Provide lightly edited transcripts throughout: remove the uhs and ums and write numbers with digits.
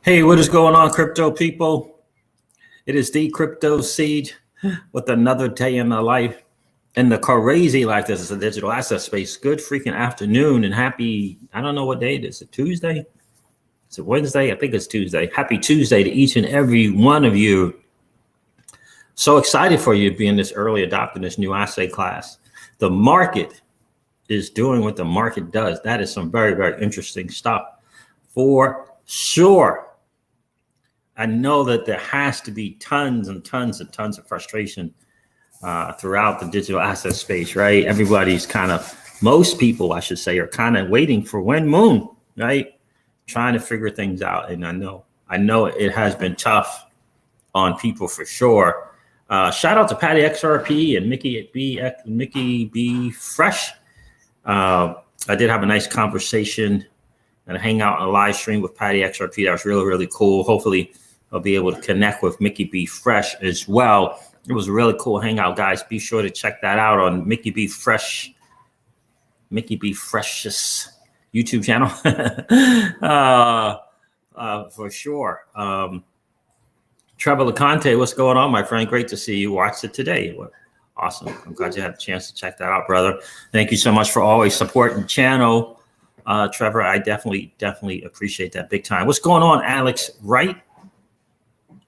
Hey, what is going on, crypto people? It is the Crypto Siege with another day in the life, in the crazy life. This is a digital asset space. Good freaking afternoon and happy, I don't know what day it is. Is it Tuesday? Is it Wednesday? I think it's Tuesday. Happy Tuesday to each and every one of you. So excited for you being this early adopter in this new asset class. The market is doing what the market does. That is some very, very interesting stuff for sure. I know that there has to be tons and tons and tons of frustration throughout the digital asset space, right? Everybody's most people, I should say, are kind of waiting for when moon, right? Trying to figure things out. And I know it has been tough on people for sure. Shout out to Patty XRP and Mickey B Fresh. I did have a nice conversation and a hangout on a live stream with Patty XRP. That was really, really cool. Hopefully I'll be able to connect with Mickey B Fresh as well. It was a really cool hangout, guys. Be sure to check that out on Mickey B Fresh's YouTube channel for sure. Trevor LeConte, what's going on, my friend? Great to see you. Watched it today. Awesome. I'm glad you had a chance to check that out, brother. Thank you so much for always supporting the channel. Trevor, I definitely appreciate that big time. What's going on, Alex Wright?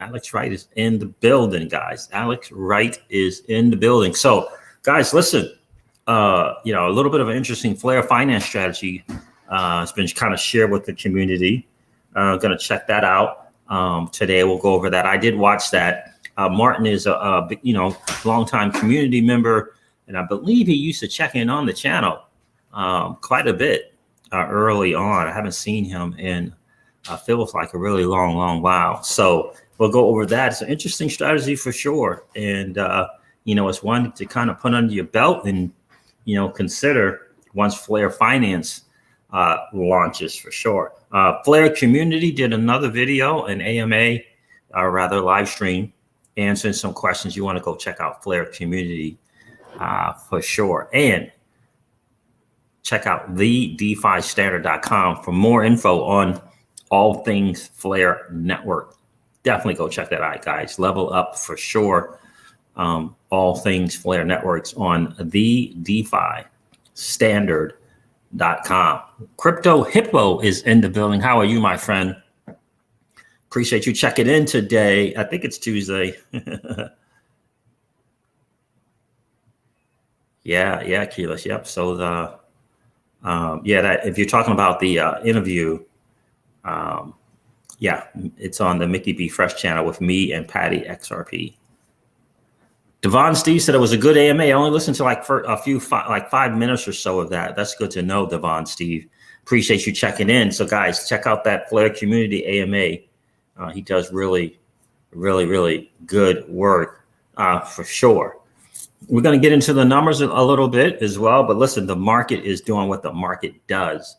Alex Wright is in the building, guys. Alex Wright is in the building. So, guys, listen, a little bit of an interesting Flare finance strategy has been kind of shared with the community. I'm going to check that out today. We'll go over that. I did watch that. Martin is a longtime community member, and I believe he used to check in on the channel quite a bit early on. I haven't seen him in feels like a really long while. So we'll go over that. It's an interesting strategy for sure. And, it's one to kind of put under your belt and, consider once Flare Finance launches for sure. Flare Community did another video, an AMA, live stream, answering some questions. You want to go check out Flare Community for sure. And check out the DeFiStandard.com for more info on all things Flare Network. Definitely go check that out, guys. Level up for sure. All things Flare Networks on the DeFiStandard.com. Crypto Hippo is in the building. How are you, my friend? Appreciate you checking in today. I think it's Tuesday. Yeah, Keyless. Yep. So that if you're talking about the interview, it's on the Mickey B Fresh channel with me and Patty XRP. Devon Steve said it was a good AMA. I only listened to for a few 5 minutes or so of that. That's good to know, Devon Steve. Appreciate you checking in. So guys, check out that Flare Community AMA. He does really good work for sure. We're going to get into the numbers a little bit as well, but listen, the market is doing what the market does,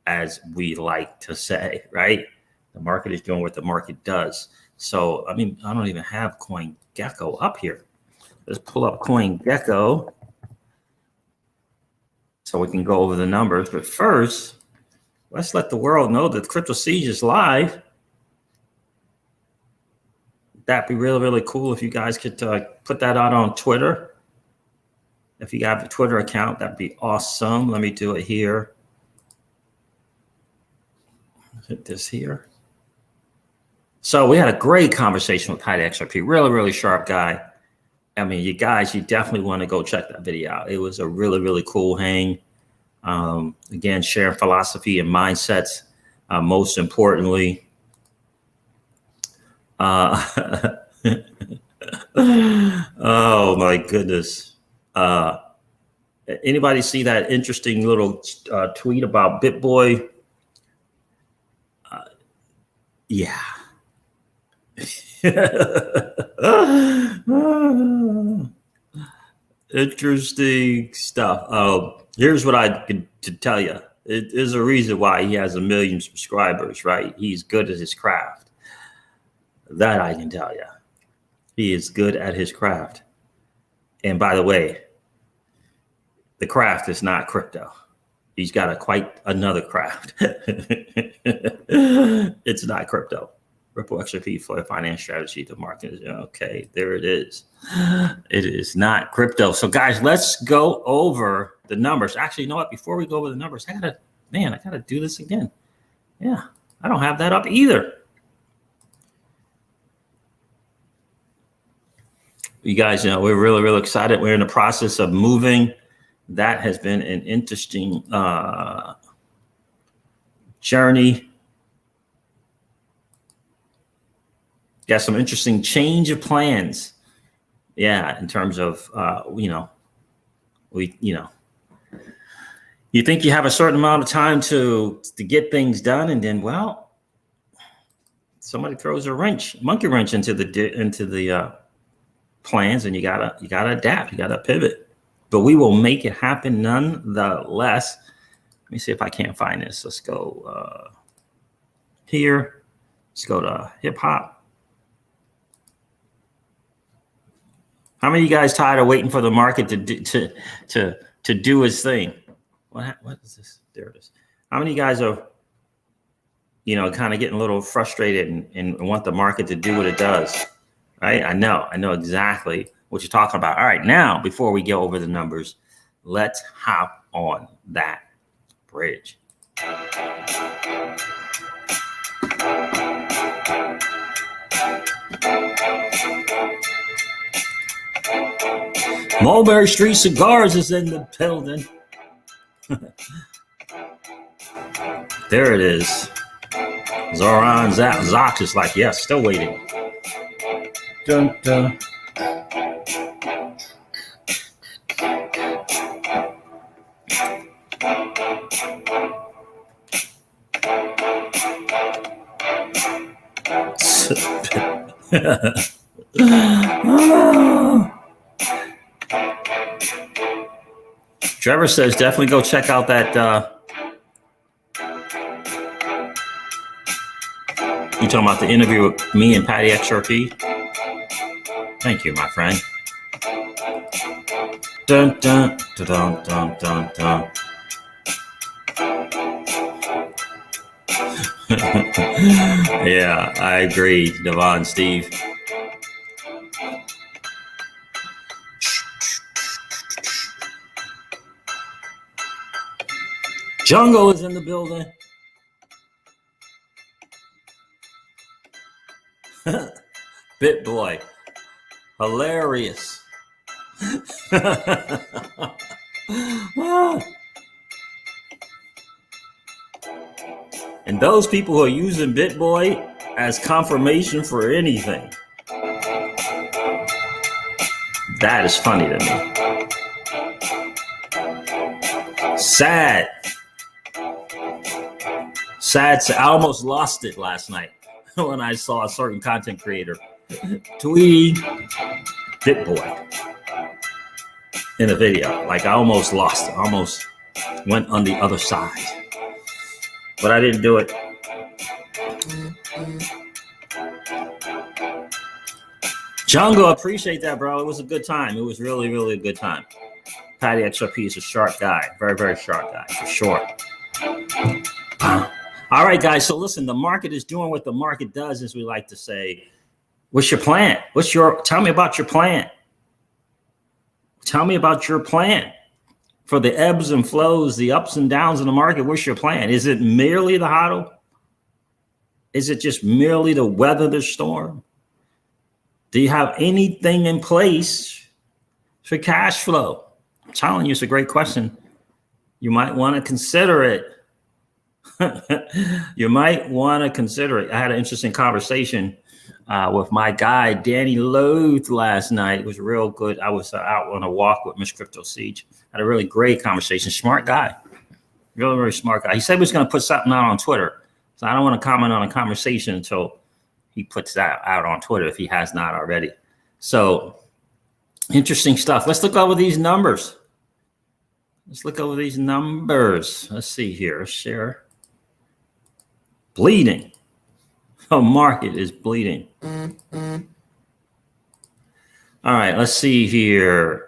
as we like to say, right? The market is doing what the market does. So, I don't even have CoinGecko up here. Let's pull up CoinGecko so we can go over the numbers. But first, let's let the world know that Crypto Siege is live. That'd be really cool if you guys could put that out on Twitter. If you have a Twitter account, that'd be awesome. Let me do it here. Hit this here. So we had a great conversation with Patty XRP. Really sharp guy. You guys, you definitely want to go check that video out. It was a really cool hang. Again, sharing philosophy and mindsets. Most importantly, oh my goodness. Anybody see that interesting little tweet about BitBoy? Yeah. Interesting stuff. Here's what I can tell you. It is a reason why he has 1 million subscribers, right? He's good at his craft. That I can tell you. He is good at his craft. And by the way, the craft is not crypto. He's got quite another craft. It's not crypto. Ripple XRP for a finance strategy. The market is okay. There it is. It is not crypto. So guys, let's go over the numbers. Actually, you know what? Before we go over the numbers, I gotta do this again. Yeah, I don't have that up either. You guys, we're really, really excited. We're in the process of moving. That has been an interesting journey. Got some interesting change of plans. Yeah, in terms of you think you have a certain amount of time to get things done, and then somebody throws a monkey wrench into the plans, and you gotta adapt, you gotta pivot. But we will make it happen nonetheless. Let me see if I can't find this. Let's go here. Let's go to hip hop. How many of you guys tired of waiting for the market to do its thing? What is this? There it is. How many of you guys are, kind of getting a little frustrated and want the market to do what it does? Right? I know exactly what you're talking about. All right, now before we go over the numbers, let's hop on that bridge. Mulberry Street Cigars is in the building. There it is. Zoran Zox is like, yes, still waiting. Dun, dun. Trevor says definitely go check out that you talking about the interview with me and Patty XRP? Thank you, my friend. Dun, dun, dun, dun, dun, dun. Yeah, I agree, Devon, Steve. Jungle is in the building. Bit boy. Hilarious. And those people who are using BitBoy as confirmation for anything, that is funny to me. Sad. I almost lost it last night when I saw a certain content creator tweet BitBoy in a video. Like I almost lost it. I almost went on the other side. But I didn't do it. Jungle, appreciate that, bro. It was a good time. It was really, really a good time. Patty XRP is a sharp guy. Very, very sharp guy, for sure. All right, guys. So listen, the market is doing what the market does, as we like to say. What's your plan? Tell me about your plan. Tell me about your plan. For the ebbs and flows, the ups and downs in the market, what's your plan? Is it merely the hodl? Is it just merely to weather the storm? Do you have anything in place for cash flow? I'm telling you, it's a great question. You might want to consider it. You might want to consider it. I had an interesting conversation with my guy, Danny Loth, last night. It was real good. I was out on a walk with Miss Crypto Siege. Had a really great conversation. Smart guy. Really, really smart guy. He said he was going to put something out on Twitter. So I don't want to comment on a conversation until he puts that out on Twitter if he has not already. So interesting stuff. Let's look over these numbers. Let's see here. Share. Bleeding. The market is bleeding. All right, let's see here.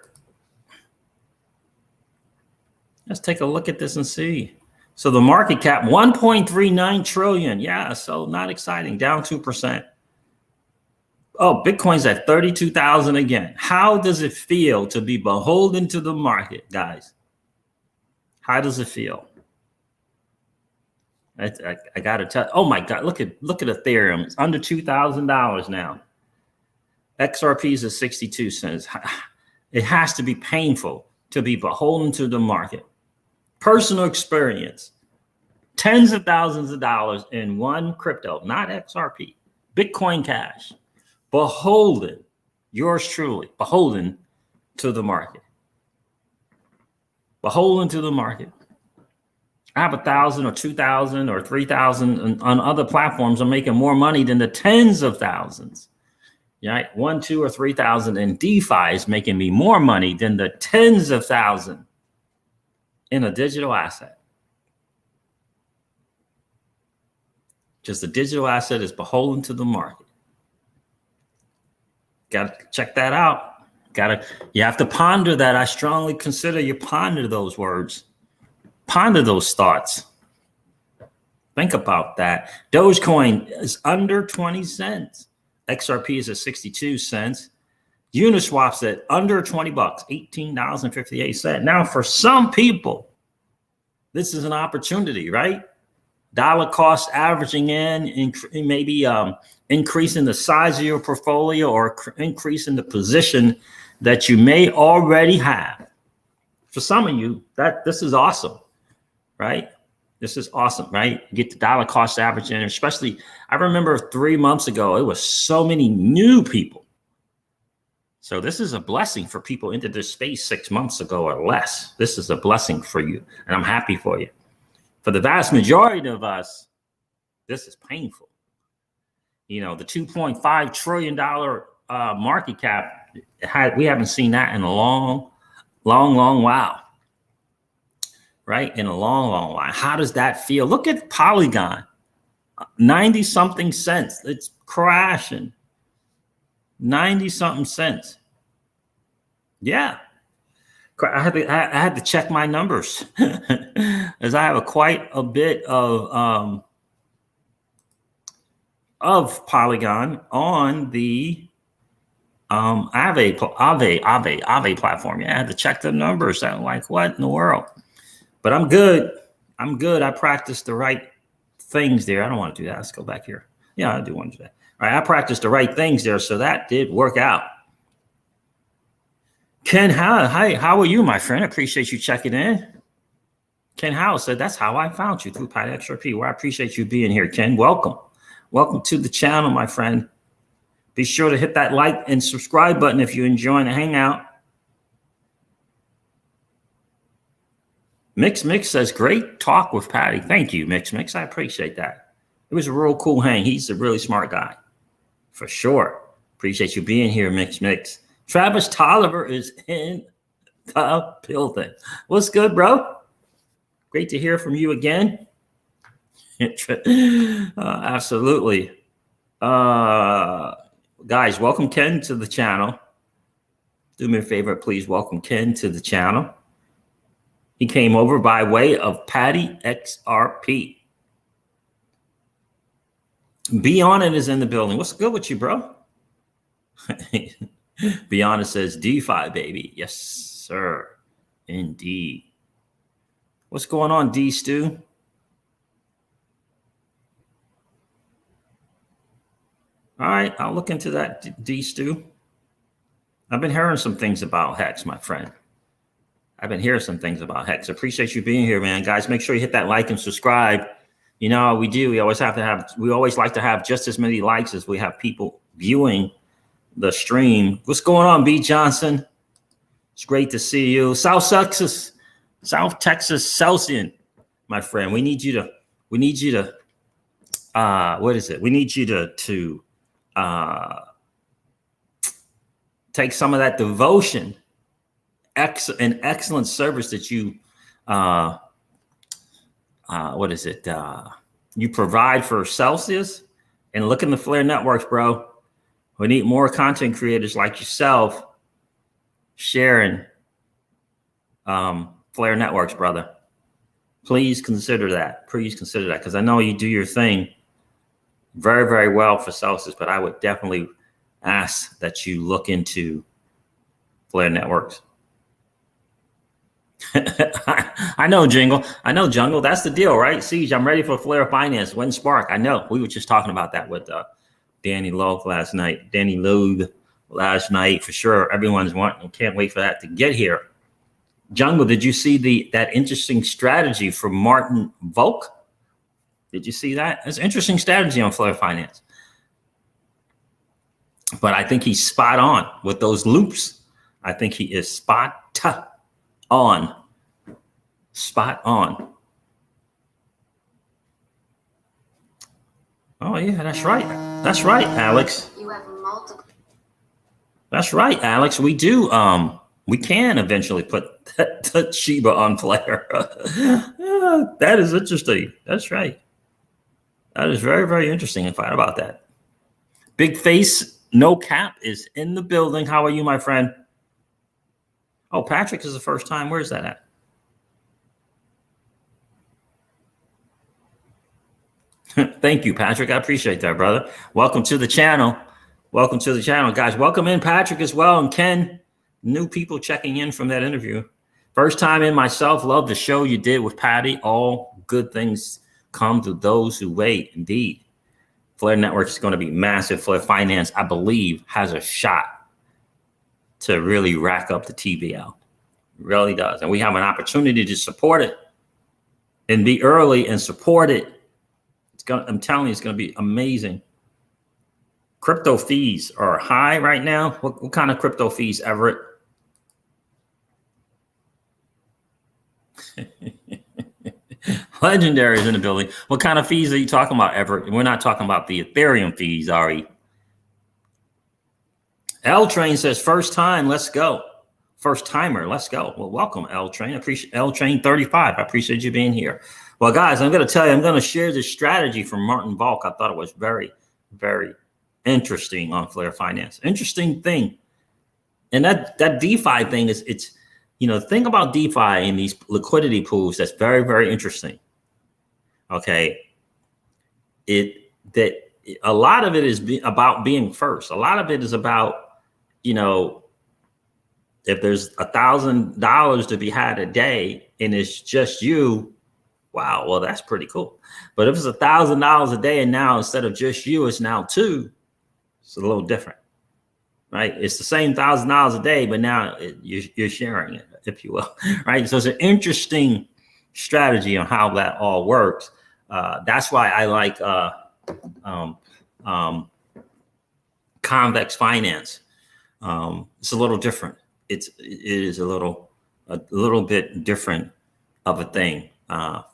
Let's take a look at this and see. So the market cap, 1.39 trillion. Yeah, so not exciting, down 2%. Oh, Bitcoin's at 32,000 again. How does it feel to be beholden to the market, guys? How does it feel? I got to tell. Oh my God! Look at Ethereum. It's under $2,000 now. XRP is at 62 cents. It has to be painful to be beholden to the market. Personal experience. Tens of thousands of dollars in one crypto, not XRP. Bitcoin Cash. Beholden. Yours truly. Beholden to the market. Beholden to the market. I have 1,000 or 2,000 or 3,000 on other platforms. I'm making more money than the tens of thousands. Right? 1, 2, or 3,000 in DeFi is making me more money than the tens of thousands in a digital asset. Just a digital asset is beholden to the market. Got to check that out. You have to ponder that. I strongly consider you ponder those words. Ponder those thoughts. Think about that. Dogecoin is under 20 cents. XRP is at 62 cents. Uniswap's at under 20 bucks, $18.58. Now, for some people, this is an opportunity, right? Dollar cost averaging in maybe increasing the size of your portfolio or increasing the position that you may already have. For some of you, this is awesome. Right? This is awesome, right? Get the dollar cost average in, especially, I remember 3 months ago, it was so many new people. So this is a blessing for people into this space 6 months ago or less. This is a blessing for you, and I'm happy for you. For the vast majority of us, this is painful. You know, the $2.5 trillion market cap, we haven't seen that in a long while. Right? In a long while. How does that feel? Look at Polygon, 90 something cents. It's crashing. 90 something cents. Yeah. I had to check my numbers as I have quite a bit of Polygon on the Aave platform. Yeah, I had to check the numbers. I'm like, what in the world? But I'm good. I practice the right things there. I don't want to do that. Let's go back here. Yeah, I do want to do that. All right, I practiced the right things there, so that did work out. Ken, hi, how are you, my friend? I appreciate you checking in. Ken Howe said, that's how I found you, through XRP. Well, I appreciate you being here, Ken. Welcome. Welcome to the channel, my friend. Be sure to hit that like and subscribe button if you're enjoying the hangout. Mix says, great talk with Patty. Thank you, Mix. I appreciate that. It was a real cool hang. He's a really smart guy. For sure. Appreciate you being here, Mix. Travis Tolliver is in the building. What's good, bro? Great to hear from you again. Absolutely. Guys, welcome Ken to the channel. Do me a favor, please welcome Ken to the channel. He came over by way of Patty XRP. Be On It is in the building. What's good with you, bro? Be On It says DeFi, baby. Yes, sir. Indeed. What's going on, D Stu? All right, I'll look into that, D Stu. I've been hearing some things about Hex, my friend. I've been hearing some things about Hex. Appreciate you being here, man. Guys, make sure you hit that like and subscribe. You know, we always like to have just as many likes as we have people viewing the stream. What's going on, B Johnson? It's great to see you. South Texas Celsian, my friend. We need you to what is it? We need you to take some of that devotion and excellent service that you you provide for Celsius, and look in the Flare networks, bro. We need more content creators like yourself sharing Flare Networks, brother. Please consider that. Please consider that, because I know you do your thing very, very well for Celsius, but I would definitely ask that you look into Flare Networks. I know, Jingle. I know, Jungle. That's the deal, right? Siege, I'm ready for Flare Finance. When Spark. I know. We were just talking about that with Danny Loeb last night. For sure. Everyone's wanting, can't wait for that to get here. Jungle, did you see that interesting strategy from Martin Volk? Did you see that? It's an interesting strategy on Flare Finance. But I think he's spot on with those loops. I think he is spot on. Spot on. Oh, yeah, that's right. That's right, Alex. You have multiple. That's right, Alex. We do. We can eventually put that Shiba on Flare. Yeah, that is interesting. That's right. That is very, very interesting. I thought about that. Big Face, no cap is in the building. How are you, my friend? Oh, Patrick is the first time. Where's that at? Thank you, Patrick. I appreciate that, brother. Welcome to the channel. Welcome to the channel, guys. Welcome in Patrick as well, and Ken. New people checking in from that interview. First time in myself. Love the show you did with Patty. All good things come to those who wait. Indeed. Flare Network is going to be massive. Flare Finance, I believe, has a shot to really rack up the TVL. It really does. And we have an opportunity to support it and be early and support it. I'm telling you, it's going to be amazing. Crypto fees are high right now. What kind of crypto fees, Everett? Legendary is in the building. What kind of fees are you talking about, Everett? We're not talking about the Ethereum fees, are we? L Train says, first time, let's go. First timer, let's go. Well, welcome, L Train. I appreciate L Train 35. I appreciate you being here. Well, guys, I'm going to tell you, I'm going to share this strategy from Martin Volk. I thought it was very, very interesting on Flare Finance. Interesting thing. And that DeFi thing is, it's, you know, think about DeFi and these liquidity pools. That's very, very interesting. Okay. That a lot of it is about being first. A lot of it is about, you know, if there's $1,000 to be had a day and it's just you, wow, well, that's pretty cool. But if it's $1,000 a day and now instead of just you, it's now two, it's a little different, right? It's the same $1,000 a day, but now you're sharing it, if you will, right? So it's an interesting strategy on how that all works. That's why I like convex finance. It's a little different. It is a little bit different of a thing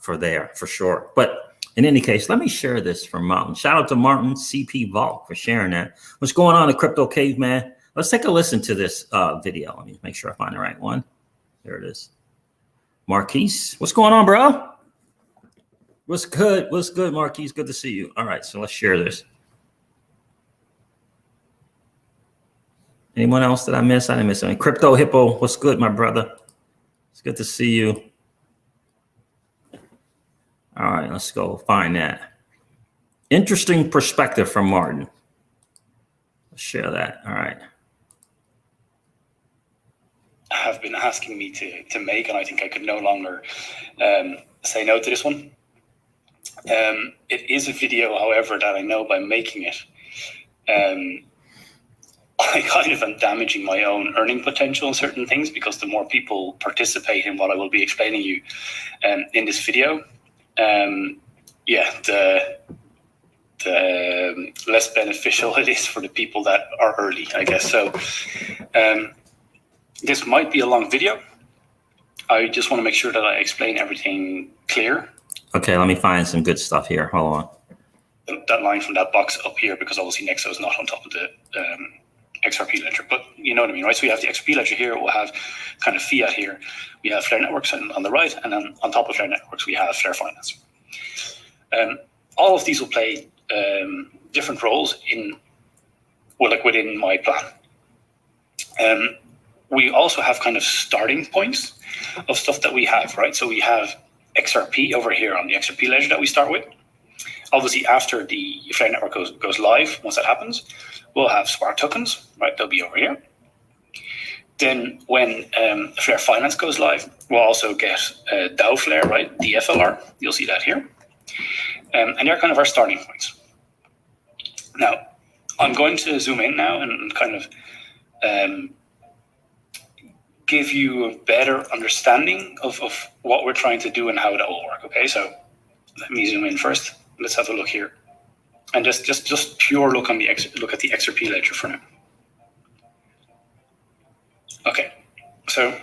for sure. But in any case, let me share this from Martin. Shout out to Martin CP Vault for sharing that. What's going on in Crypto Caveman? Let's take a listen to this video. Let me make sure I find the right one. There it is. Marquise, what's going on, bro? What's good? What's good, Marquise? Good to see you. All right, so let's share this. Anyone else that I missed? I didn't miss any. Crypto Hippo, what's good, my brother? It's good to see you. All right, let's go find that. Interesting perspective from Martin. Let's share that. All right. Have been asking me to make, and I think I could no longer say no to this one. It is a video, however, that I know by making it, I kind of am damaging my own earning potential in certain things, because the more people participate in what I will be explaining you in this video, the less beneficial it is for the people that are early, I guess. So this might be a long video. I just want to make sure that I explain everything clear. Okay, let me find some good stuff here. Hold on. That line from that box up here, because obviously Nexo is not on top of the XRP ledger, but you know what I mean, right? So we have the XRP ledger here, we'll have kind of fiat here, we have Flare Networks on the right, and then on top of Flare Networks, we have Flare Finance. All of these will play different roles within my plan. we also have kind of starting points of stuff that we have, right? So we have XRP over here on the XRP ledger that we start with. Obviously, after the Flare network goes live, once that happens, we'll have Spark tokens, right? They'll be over here. Then when Flare Finance goes live, we'll also get DAO Flare, right? The FLR, you'll see that here. And they're kind of our starting points. Now, I'm going to zoom in now and kind of give you a better understanding of what we're trying to do and how that will work, okay? So let me zoom in first. Let's have a look here. And just pure look on look at the XRP ledger for now. Okay, so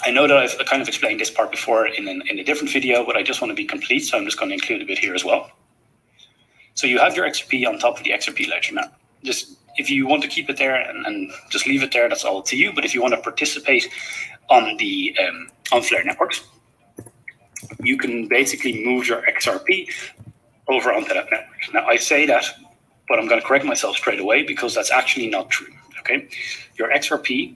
I know that I've kind of explained this part before in a different video, but I just want to be complete, so I'm just going to include a bit here as well. So you have your XRP on top of the XRP ledger now. Just if you want to keep it there and just leave it there, that's all to you. But if you want to participate on the on Flare networks, you can basically move your XRP over onto that network. Now I say that, but I'm going to correct myself straight away because that's actually not true. Okay, your XRP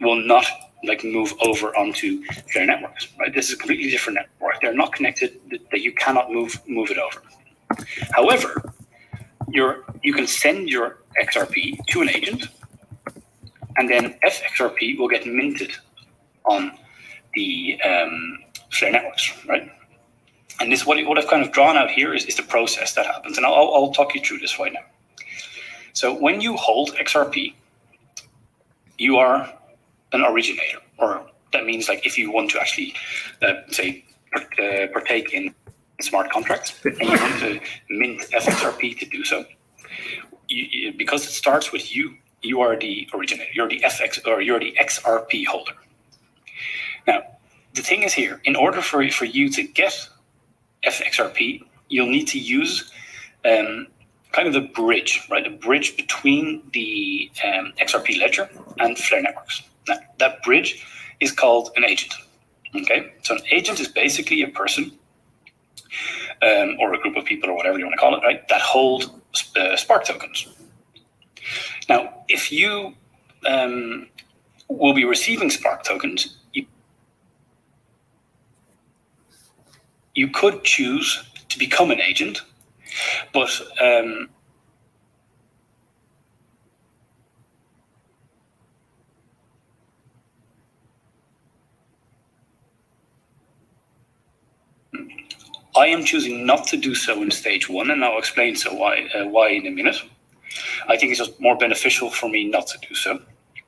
will not like move over onto Flare networks, right? This is a completely different network. They're not connected, that you cannot move it over. However, you can send your XRP to an agent, and then FXRP will get minted on the Flare networks, right? And this what I've kind of drawn out here is the process that happens, and I'll talk you through this right now. So when you hold XRP, you are an originator, or that means like if you want to actually say partake in smart contracts and you want to mint FXRP to do so, because it starts with you, you are the originator, you're the XRP holder. Now, the thing is here, in order for you to get FXRP, you'll need to use kind of a bridge, right? A bridge between the XRP ledger and Flare networks. Now, that bridge is called an agent. Okay, so an agent is basically a person or a group of people or whatever you want to call it, right? That hold Spark tokens. Now, if you will be receiving Spark tokens, you could choose to become an agent, but I am choosing not to do so in stage one, and I'll explain why in a minute. I think it's just more beneficial for me not to do so,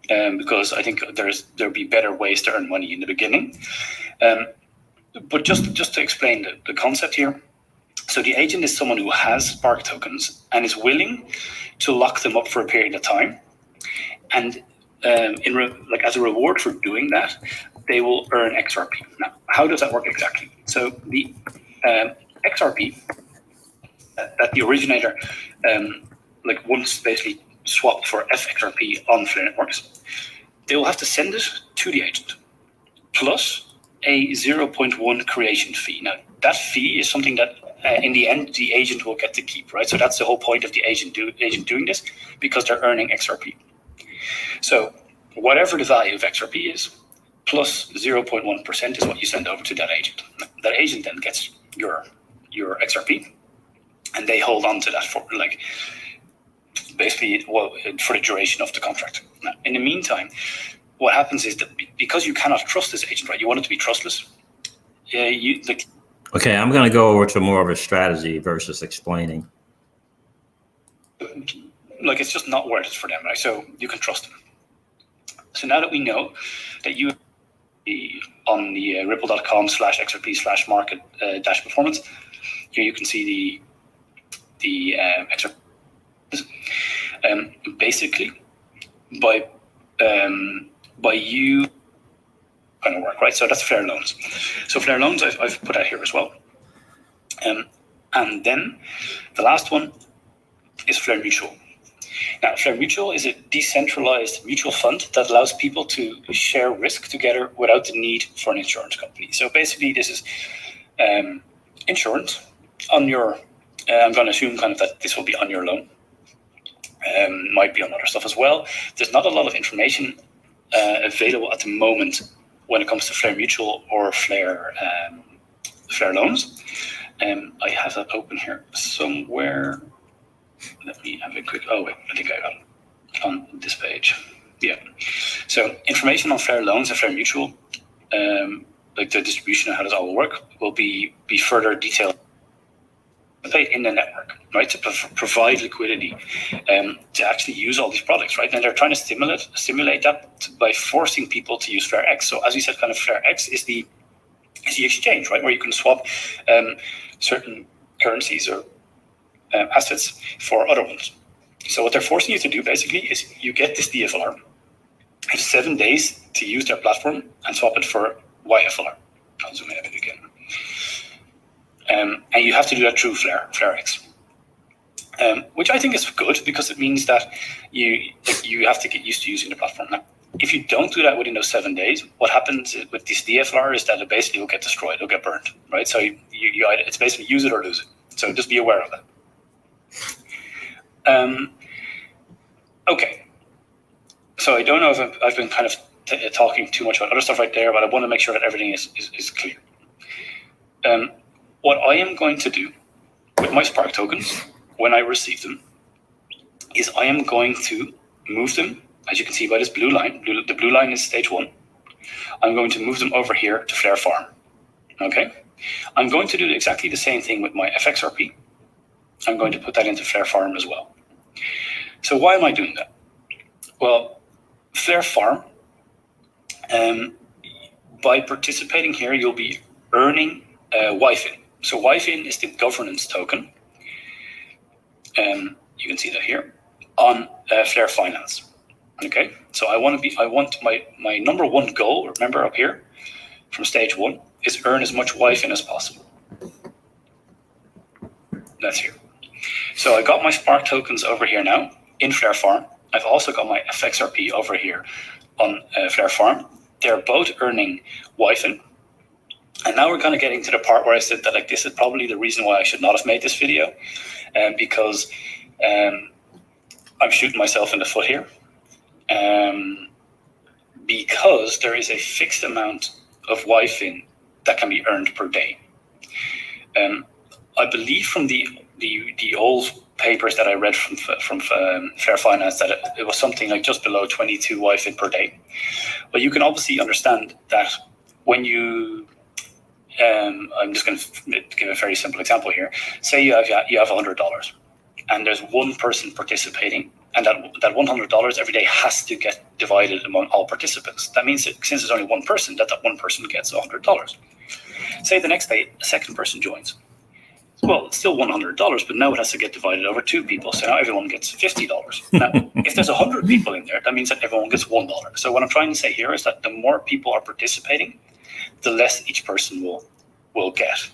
because I think there'll be better ways to earn money in the beginning. But just to explain the concept here. So the agent is someone who has Spark tokens and is willing to lock them up for a period of time. And as a reward for doing that, they will earn XRP. Now, how does that work exactly? So the XRP that the originator once basically swapped for FXRP on Flare networks, they will have to send it to the agent plus a 0.1 creation fee. Now, that fee is something that in the end the agent will get to keep, right? So that's the whole point of the agent doing this, because they're earning XRP. So whatever the value of XRP is, plus 0.1% is what you send over to that agent. That agent then gets your XRP, and they hold on to that for basically for the duration of the contract. Now, in the meantime, what happens is that because you cannot trust this agent, right? You want it to be trustless. Okay, I'm going to go over to more of a strategy versus explaining. It's just not worth it for them, right? So you can trust them. So now that we know that you on the ripple.com/XRP/market -performance, here you can see the XRP. Basically, by you kind of work, right? So that's Flare loans. So Flare loans I've put out here as well. And then the last one is Flare Mutual. Now, Flare Mutual is a decentralized mutual fund that allows people to share risk together without the need for an insurance company. So basically, this is insurance on your, I'm going to assume kind of that this will be on your loan. Might be on other stuff as well. There's not a lot of information available at the moment when it comes to Flare Mutual or Flare loans. I have that open here somewhere. Let me have a quick. Oh wait, I think I got it on this page. Yeah. So information on Flare loans and Flare Mutual, like the distribution and how does all work, will be further detailed in the network, right? To provide liquidity, to actually use all these products, right? And they're trying to stimulate that by forcing people to use Flare X. So as we said, kind of Flare X is the exchange, right, where you can swap certain currencies or assets for other ones. So what they're forcing you to do basically is you get this DFLR, you have 7 days to use their platform and swap it for YFLR. I'll zoom in a bit again. And you have to do that through Flare X, which I think is good because it means that you have to get used to using the platform. Now, if you don't do that within those 7 days, what happens with this DFLR is that it basically will get destroyed, it'll get burned, right? So it's basically use it or lose it. So just be aware of that. Okay. So I don't know if I've been kind of talking too much about other stuff right there, but I want to make sure that everything is clear. What I am going to do with my Spark tokens when I receive them is I am going to move them, as you can see by this blue line. The blue line is stage 1. I'm going to move them over here to Flare Farm. Okay. I'm going to do exactly the same thing with my FXRP. I'm going to put that into Flare Farm as well. So why am I doing that? Well, Flare Farm, by participating here, you'll be earning YFIN. So YFIN is the governance token. You can see that here on Flare Finance. Okay, so I want my number one goal, remember up here from stage 1, is earn as much YFIN as possible. That's here. So I got my Spark tokens over here now in Flare Farm. I've also got my FXRP over here on Flare Farm. They're both earning YFIN. And now we're kind of getting to the part where I said that this is probably the reason why I should not have made this video, because I'm shooting myself in the foot here, because there is a fixed amount of YFIN that can be earned per day. I believe from the old papers that I read from Fair Finance that it was something like just below 22 YFIN per day. But you can obviously understand that when you I'm just going to give a very simple example here. Say you have $100 and there's one person participating, and that $100 every day has to get divided among all participants. That means that since there's only one person, that one person gets $100. Say the next day, a second person joins. Well, it's still $100, but now it has to get divided over 2 people. So now everyone gets $50. Now, if there's 100 people in there, that means that everyone gets $1. So what I'm trying to say here is that the more people are participating, the less each person will get.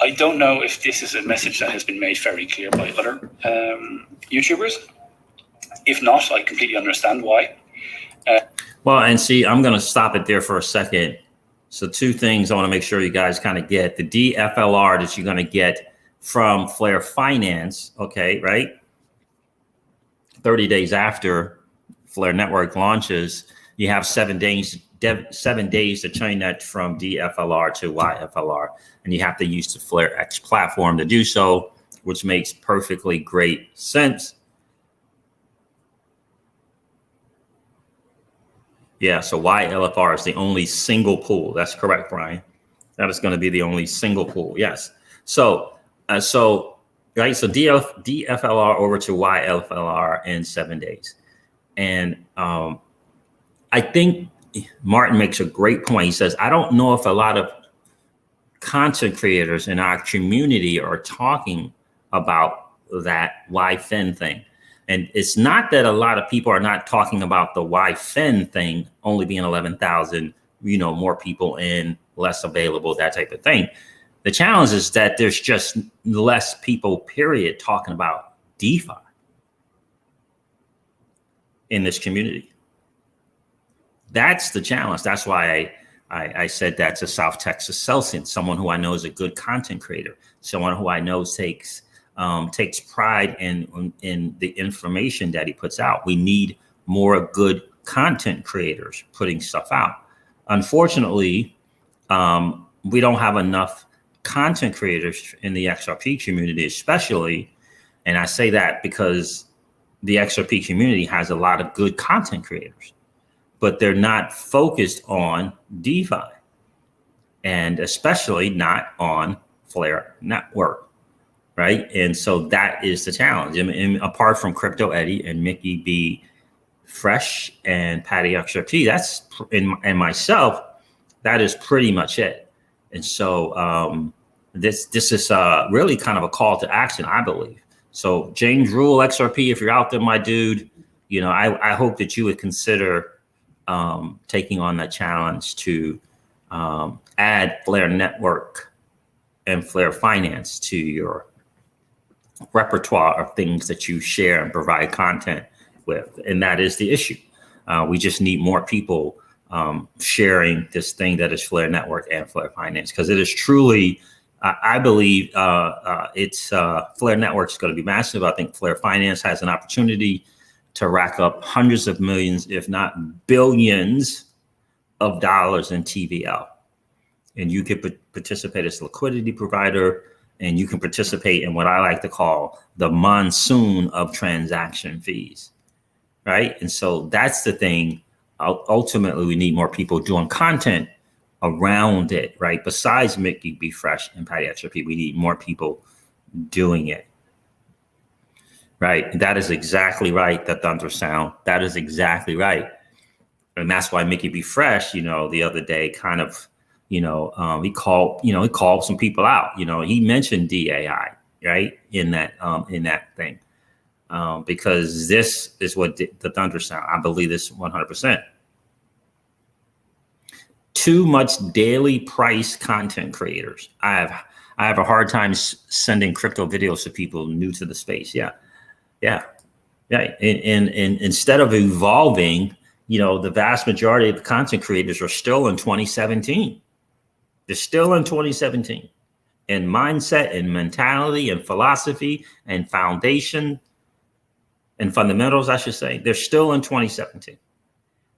I don't know if this is a message that has been made very clear by other YouTubers. If not, I completely understand why. Well, and see, I'm going to stop it there for a second. So 2 things I want to make sure you guys kind of get. The DFLR that you're going to get from Flare Finance, okay, right? 30 days after Flare Network launches, you have 7 days to change that from DFLR to YFLR. And you have to use the Flare X platform to do so, which makes perfectly great sense. Yeah, so YLFR is the only single pool. That's correct, Brian. That is going to be the only single pool. Yes. So right. So DFLR over to YLFR in 7 days, and I think Martin makes a great point. He says, I don't know if a lot of content creators in our community are talking about that YFIN thing. And it's not that a lot of people are not talking about the YFIN thing only being 11,000, more people in, less available, that type of thing. The challenge is that there's just less people, period, talking about DeFi in this community. That's the challenge. That's why I said that to South Texas Celsius, someone who I know is a good content creator, someone who I know takes pride in the information that he puts out. We need more good content creators putting stuff out. Unfortunately, we don't have enough content creators in the XRP community, especially. And I say that because the XRP community has a lot of good content creators, but they're not focused on DeFi, and especially not on Flare Network, right? And so that is the challenge. And apart from Crypto Eddie and Mickey B. Fresh and Patty XRP, that's and myself, that is pretty much it. And so this is really kind of a call to action, I believe. So James Rule XRP, if you're out there, my dude, you know, I hope that you would consider taking on that challenge to add Flare Network and Flare Finance to your repertoire of things that you share and provide content with. And that is the issue. We just need more people sharing this thing that is Flare Network and Flare Finance, because it is truly, I believe it's Flare Network is going to be massive. I think Flare Finance has an opportunity to rack up hundreds of millions, if not billions of dollars in TVL. And you could participate as a liquidity provider, and you can participate in what I like to call the monsoon of transaction fees, right? And so that's the thing. Ultimately, we need more people doing content around it, right? Besides Mickey B. Fresh and Patty XRP, we need more people doing it, right? And that is exactly right, the thunder sound. That is exactly right. And that's why Mickey B. Fresh, you know, the other day kind of, you know, he called some people out. You know, he mentioned DAI, right, in that thing, because this is what the thunder sound. I believe this 100%. Too much daily price content creators. I have a hard time sending crypto videos to people new to the space. Yeah. And instead of evolving, you know, the vast majority of the content creators are still in 2017. They're still in 2017. And mindset and mentality and philosophy and foundation and fundamentals, I should say, they're still in 2017.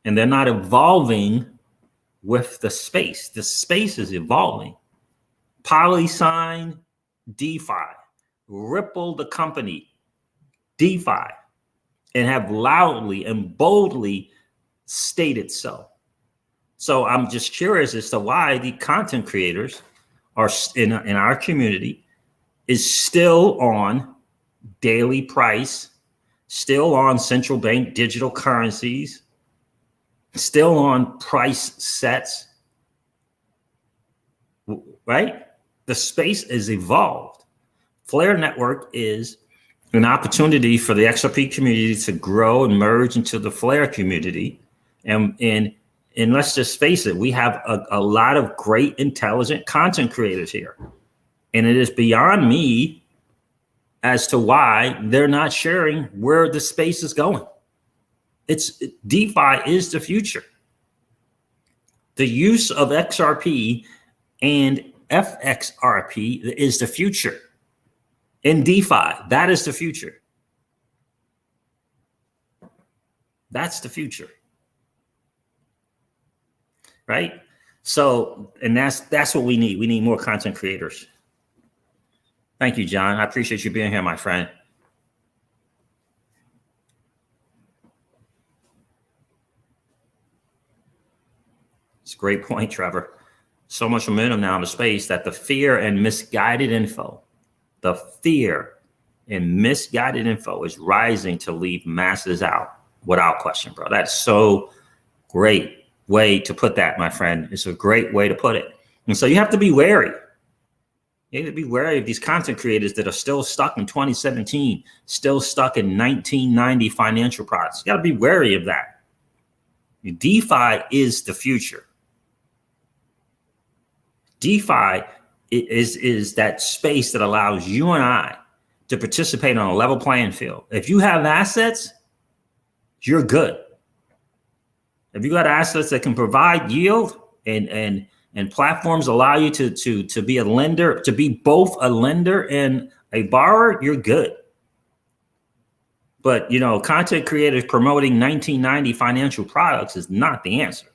And they're not evolving with the space. The space is evolving. PolySign, DeFi, Ripple, the company, DeFi, and have loudly and boldly stated so. So I'm just curious as to why the content creators are in our community is still on daily price, still on central bank digital currencies, still on price sets, right? The space is evolved. Flare Network is an opportunity for the XRP community to grow and merge into the Flare community. And let's just face it, we have a lot of great, intelligent content creators here. And it is beyond me as to why they're not sharing where the space is going. DeFi is the future. The use of XRP and FXRP is the future. In DeFi, that is the future. That's the future. Right? So, and that's what we need. We need more content creators. Thank you, John. I appreciate you being here, my friend. It's a great point, Trevor. So much momentum now in the space that the fear and misguided info is rising to leave masses out without question, bro. That's so great way to put that, my friend. It's a great way to put it. And so you have to be wary. You have to be wary of these content creators that are still stuck in 2017, still stuck in 1990 financial products. You got to be wary of that. DeFi is the future. DeFi is that space that allows you and I to participate on a level playing field. If you have assets, you're good. If you got assets that can provide yield and platforms allow you to be a lender, to be both a lender and a borrower, you're good. But, you know, content creators promoting 1990 financial products is not the answer.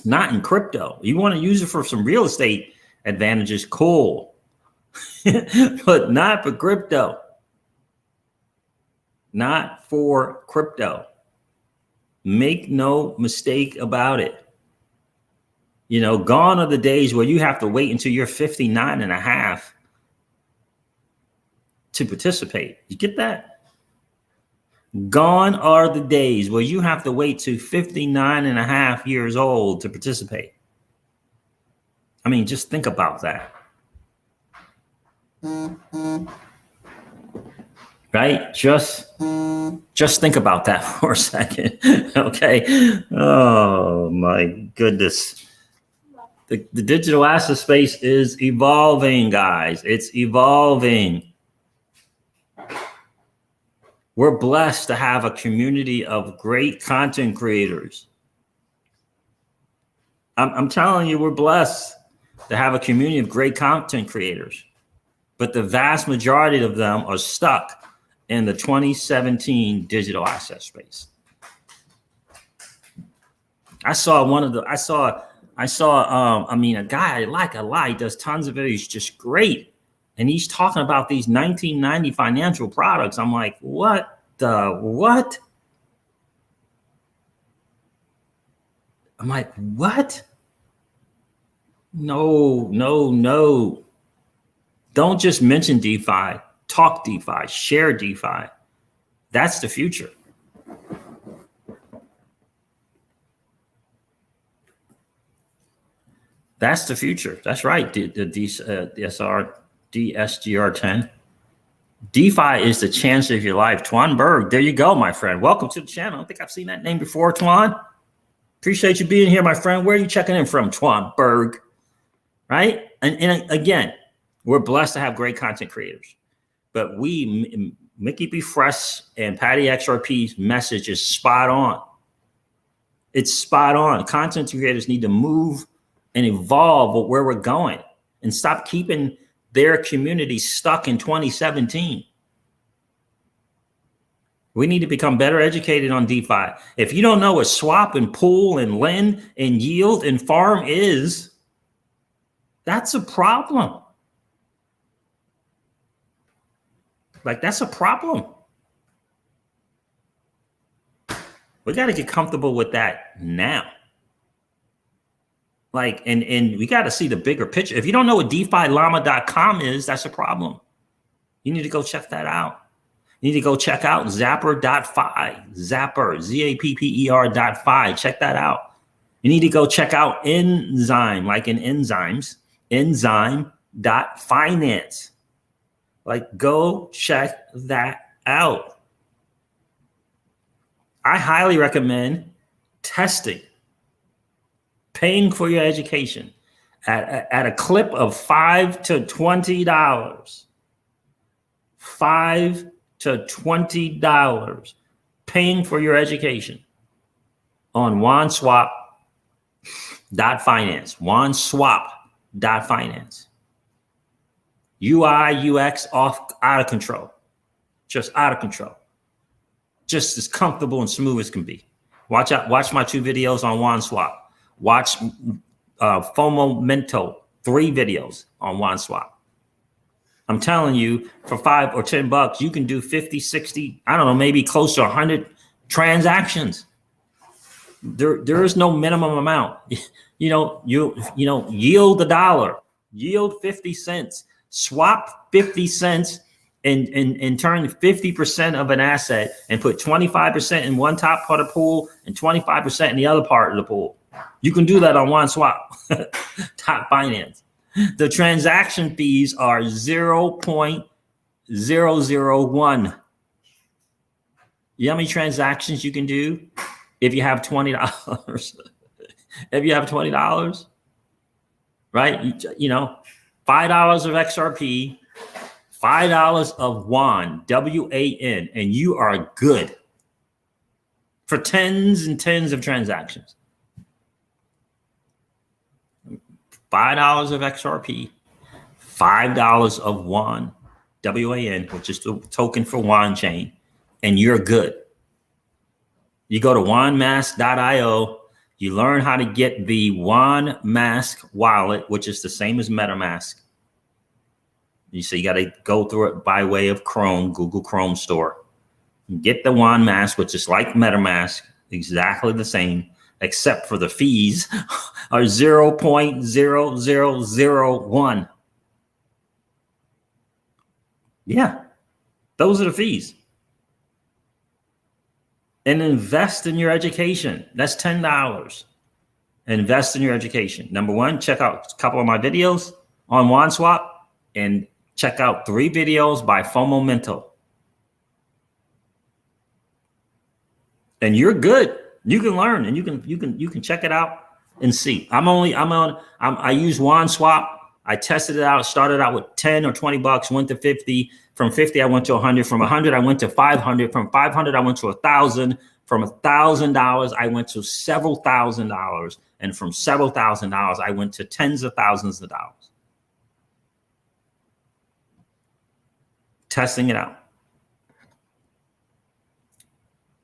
Not in crypto. You want to use it for some real estate advantages, cool. But not for crypto. Not for crypto. Make no mistake about it. You know, gone are the days where you have to wait until you're 59 and a half to participate. You get that? Gone are the days where you have to wait to 59 and a half years old to participate. I mean, just think about that. Right? Just think about that for a second. Okay. Oh my goodness. The digital asset space is evolving, guys. It's evolving. We're blessed to have a community of great content creators. I'm telling you, we're blessed to have a community of great content creators. But the vast majority of them are stuck in the 2017 digital asset space. I mean, a guy like a lie does tons of videos, just great. And he's talking about these 1990 financial products. I'm like, what the what? I'm like, what? No. Don't just mention DeFi. Talk DeFi. Share DeFi. That's the future. That's the future. That's right. The DSGR10. DeFi is the chance of your life. Twan Berg, there you go, my friend. Welcome to the channel. I don't think I've seen that name before, Twan. Appreciate you being here, my friend. Where are you checking in from, Twan Berg? Right? And again, we're blessed to have great content creators. But Mickey B. Fresh and Patty XRP's message is spot on. It's spot on. Content creators need to move and evolve where we're going and stop keeping their community stuck in 2017. We need to become better educated on DeFi. If you don't know what swap and pool and lend and yield and farm is, that's a problem. Like, that's a problem. We got to get comfortable with that now. Like, and we got to see the bigger picture. If you don't know what DeFiLlama.com is, that's a problem. You need to go check that out. You need to go check out Zapper.fi, Zapper, ZAPPER.fi. Check that out. You need to go check out Enzyme, like in enzymes, Enzyme.finance. Like, go check that out. I highly recommend testing, paying for your education at a clip of $5 to $20. $5 to $20, paying for your education on OneSwap.finance, OneSwap.finance. UI, UX out of control, just out of control, just as comfortable and smooth as can be. Watch my 2 videos on OneSwap. Watch FOMO Mento, 3 videos on OneSwap. I'm telling you, for $5 or $10, you can do 50, 60, I don't know, maybe close to 100 transactions. There is no minimum amount. You yield $1, yield 50 cents, swap 50 cents, and turn 50% of an asset and put 25% in one top part of the pool and 25% in the other part of the pool. You can do that on OneSwap. Top finance. The transaction fees are 0.001. You know how many transactions you can do if you have $20? If you have $20, right? You know, $5 of XRP, $5 of WAN, WAN, and you are good for tens and tens of transactions. $5 of XRP, $5 of WAN, WAN, which is the token for WAN chain, and you're good. You go to wanmask.io. You learn how to get the WANmask wallet, which is the same as MetaMask. You got to go through it by way of Chrome, Google Chrome Store. You get the WANmask, which is like MetaMask, exactly the same, except for the fees are 0.0001. Yeah, those are the fees. And invest in your education. That's $10. Invest in your education. Number one, check out a couple of my videos on WanSwap and check out 3 videos by FOMO Mental. And you're good. You can learn and you can check it out and see. I use WanSwap. I tested it out, started out with 10 or 20 bucks, went to 50. From 50, I went to 100. From 100, I went to 500. From 500, I went to 1,000. From $1,000, I went to several $1,000s. And from several $1,000s, I went to tens of thousands of dollars. Testing it out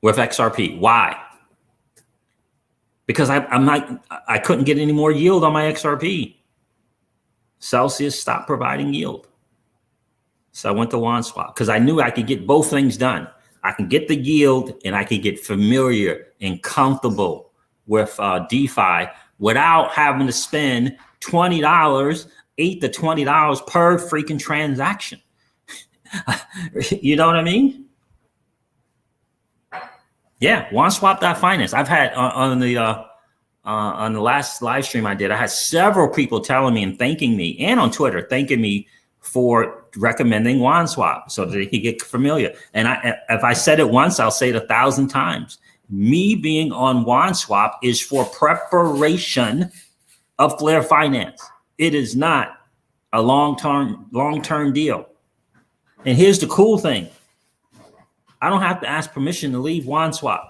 with XRP. Why? Because I couldn't get any more yield on my XRP. Celsius stopped providing yield. So I went to WanSwap because I knew I could get both things done. I can get the yield and I can get familiar and comfortable with DeFi without having to spend $20, $8 to $20 per freaking transaction. You know what I mean? Yeah, OneSwap.finance. I've had on the last live stream I did, I had several people telling me and thanking me, and on Twitter thanking me for recommending OneSwap so that they could get familiar. And if I said it once, I'll say it 1,000 times. Me being on OneSwap is for preparation of Flare Finance. It is not a long-term deal. And here's the cool thing. I don't have to ask permission to leave OneSwap.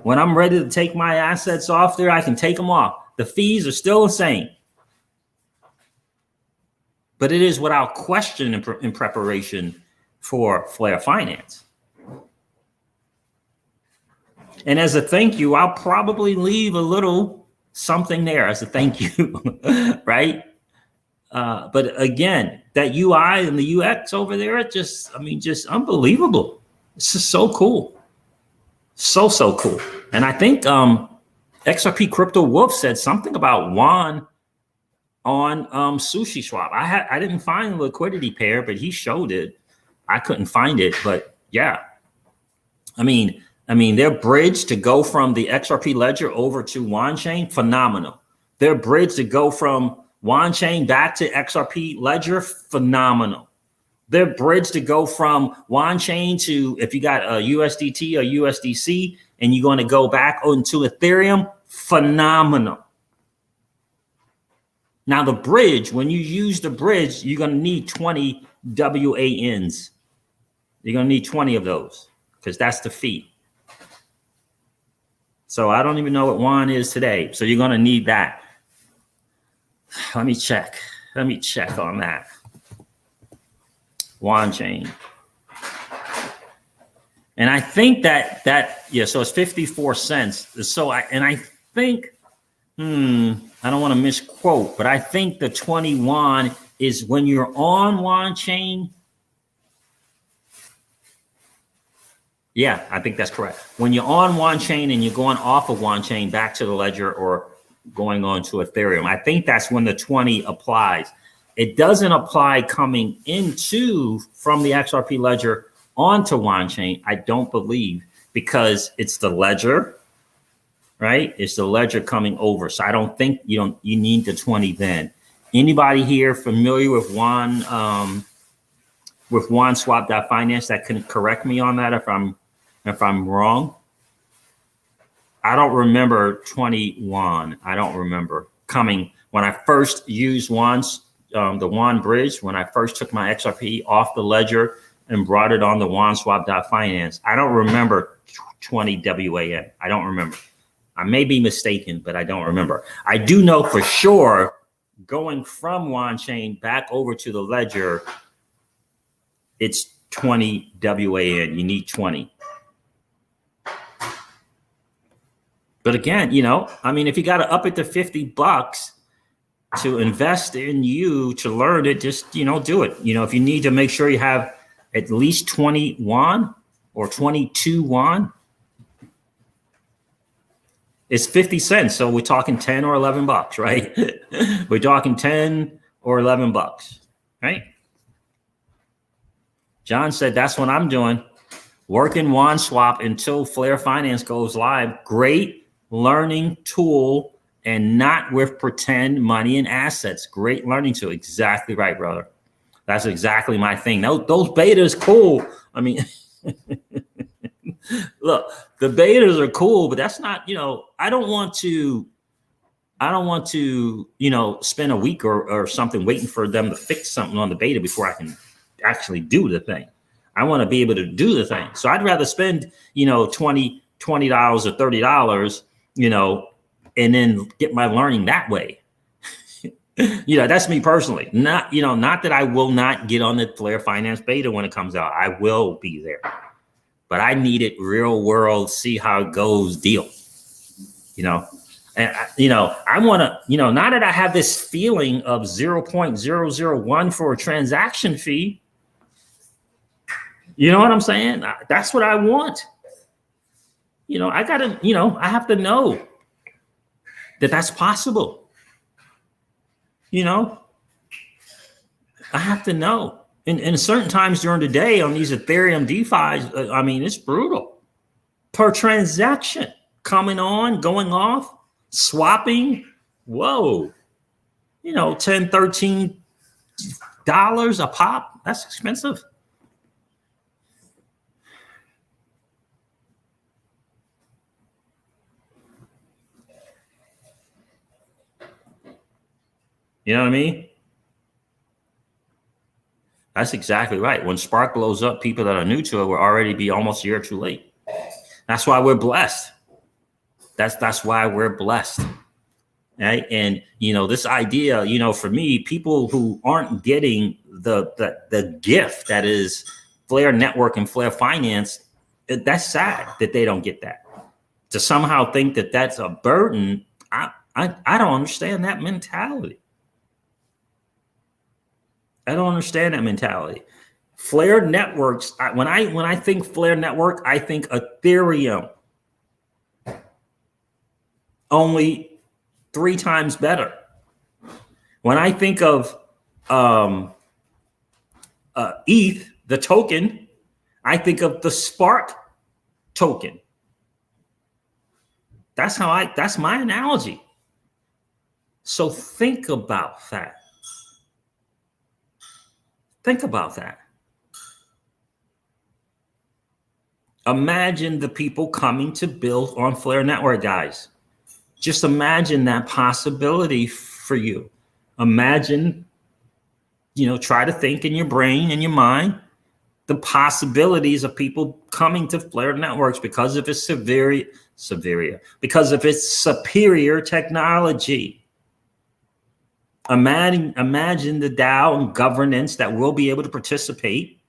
When I'm ready to take my assets off there, I can take them off. The fees are still the same. But it is without question in preparation for Flare Finance. And as a thank you, I'll probably leave a little something there as a thank you, right? But again, that UI and the UX over there, just unbelievable. This is so cool. So cool. And I think XRP Crypto Wolf said something about Juan on Sushi Swap. I didn't find the liquidity pair, but he showed it. I couldn't find it, but yeah. I mean, their bridge to go from the XRP ledger over to Juan Chain, phenomenal. Their bridge to go from Juan Chain back to XRP ledger, phenomenal. Their bridge to go from Juan Chain to, if you got a USDT or USDC and you're going to go back onto Ethereum, phenomenal. Now the bridge, when you use the bridge, you're going to need 20 WANs. You're going to need 20 of those because that's the fee. So I don't even know what Juan is today. So you're going to need that. Let me check on that. Juan Chain. And I think so it's 54 cents. So I think, I don't want to misquote, but I think the 20 Juan is when you're on Juan Chain. Yeah, I think that's correct. When you're on Juan Chain and you're going off of Juan Chain back to the ledger or going on to Ethereum, I think that's when the 20 applies. It doesn't apply coming into from the XRP ledger onto Juan Chain, I don't believe, because it's the ledger, right? It's the ledger coming over. So I don't think you need the 20 then. Anybody here familiar with OneSwap.finance that can correct me on that if I'm wrong? I don't remember 21. I don't remember coming when I first used the Juan bridge, when I first took my XRP off the ledger and brought it on the OneSwap.finance. I don't remember 20 WAN. I don't remember. I may be mistaken, but I don't remember. I do know for sure going from Juan Chain back over to the ledger, it's 20 WAN. You need 20. But again, I mean, if you got to up it to $50 to invest in you to learn it, just, do it. If you need to make sure you have at least 20 won or 22 won, it's 50 cents. So we're talking 10 or 11 bucks, right? We're talking 10 or 11 bucks, right? John said, that's what I'm doing. Working won swap until Flare Finance goes live. Great learning tool, and not with pretend money and assets. Great learning tool. Exactly right, brother. That's exactly my thing. Those betas cool. I mean, look, the betas are cool, but that's not, I don't want to, spend a week or something waiting for them to fix something on the beta before I can actually do the thing. I want to be able to do the thing. So I'd rather spend, $20 or $30, and then get my learning that way. That's me personally. Not that I will not get on the Flare Finance beta when it comes out. I will be there. But I need it real world, see how it goes deal. And I want to, now that I have this feeling of 0.001 for a transaction fee, you know what I'm saying? That's what I want. I gotta, I have to know that that's possible. I have to know. And certain times during the day on these Ethereum DeFis, I mean, it's brutal. Per transaction, coming on, going off, swapping. Whoa. $10, $13 a pop. That's expensive. You know what I mean? That's exactly right. When Spark blows up, people that are new to it will already be almost a year too late. That's why we're blessed. That's why we're blessed. Right? And this idea, for me, people who aren't getting the gift that is Flare Network and Flare Finance, that's sad that they don't get that. To somehow think that that's a burden, I don't understand that mentality. I don't understand that mentality. Flare networks, when I think Flare Network, I think Ethereum. Only 3 times better. When I think of ETH, the token, I think of the Spark token. That's my analogy. So think about that. Think about that. Imagine the people coming to build on Flare Network, guys. Just imagine that possibility for you. Imagine, try to think in your brain and your mind the possibilities of people coming to Flare Networks because of its because of its superior technology. Imagine the DAO and governance that will be able to participate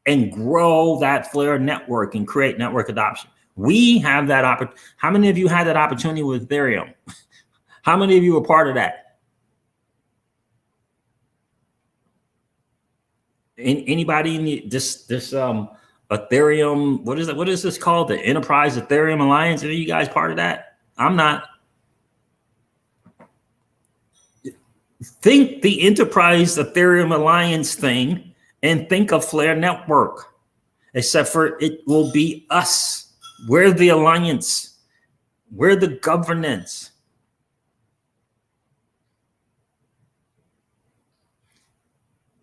and grow that Flare network and create network adoption. We have that opportunity. How many of you had that opportunity with Ethereum? How many of you were part of that? Anybody in this Ethereum? What is it? What is this called? The Enterprise Ethereum Alliance? Are you guys part of that? I'm not. Think the Enterprise Ethereum Alliance thing and think of Flare Network, except for it will be us. We're the alliance. We're the governance.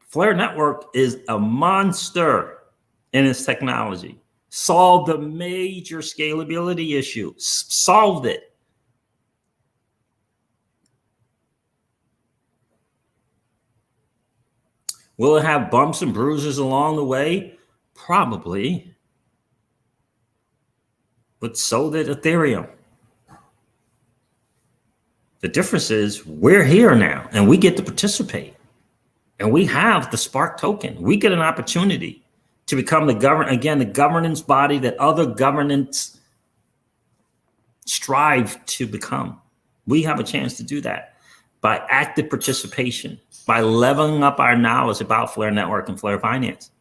Flare Network is a monster in its technology. Solved the major scalability issue. Solved it. Will it have bumps and bruises along the way? Probably. But so did Ethereum. The difference is we're here now and we get to participate. And we have the Spark token. We get an opportunity to become the governance body that other governance strive to become. We have a chance to do that by active participation, by leveling up our knowledge about Flare Network and Flare Finance.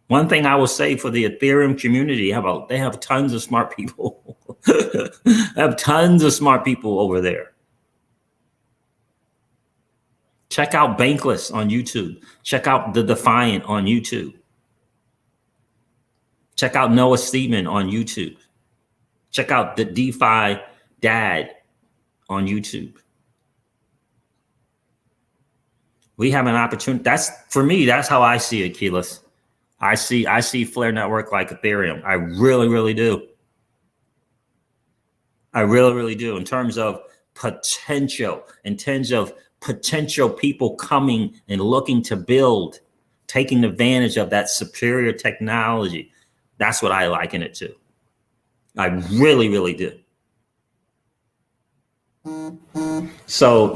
One thing I will say for the Ethereum community, they have tons of smart people. They have tons of smart people over there. Check out Bankless on YouTube. Check out The Defiant on YouTube. Check out Noah Steedman on YouTube. Check out the DeFi Dad on YouTube. We have an opportunity. For me, that's how I see it, Keyless. I see Flare Network like Ethereum. I really, really do. I really, really do. In terms of potential, people coming and looking to build, taking advantage of that superior technology. That's what I liken it to. I really, really do. So,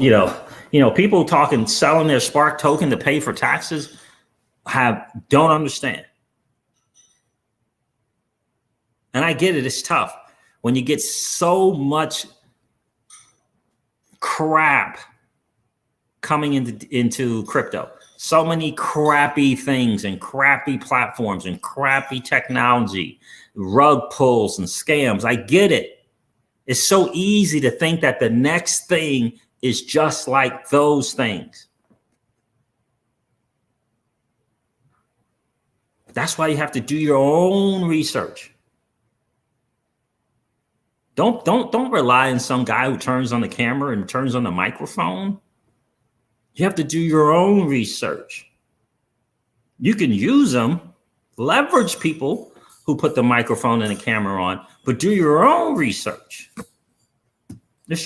people talking, selling their Spark token to pay for taxes don't understand. And I get it. It's tough when you get so much crap coming into crypto. So many crappy things and crappy platforms and crappy technology, rug pulls and scams. I get it. It's so easy to think that the next thing is just like those things. That's why you have to do your own research. Don't rely on some guy who turns on the camera and turns on the microphone. You have to do your own research. You can use them, leverage people who put the microphone and the camera on, but do your own research.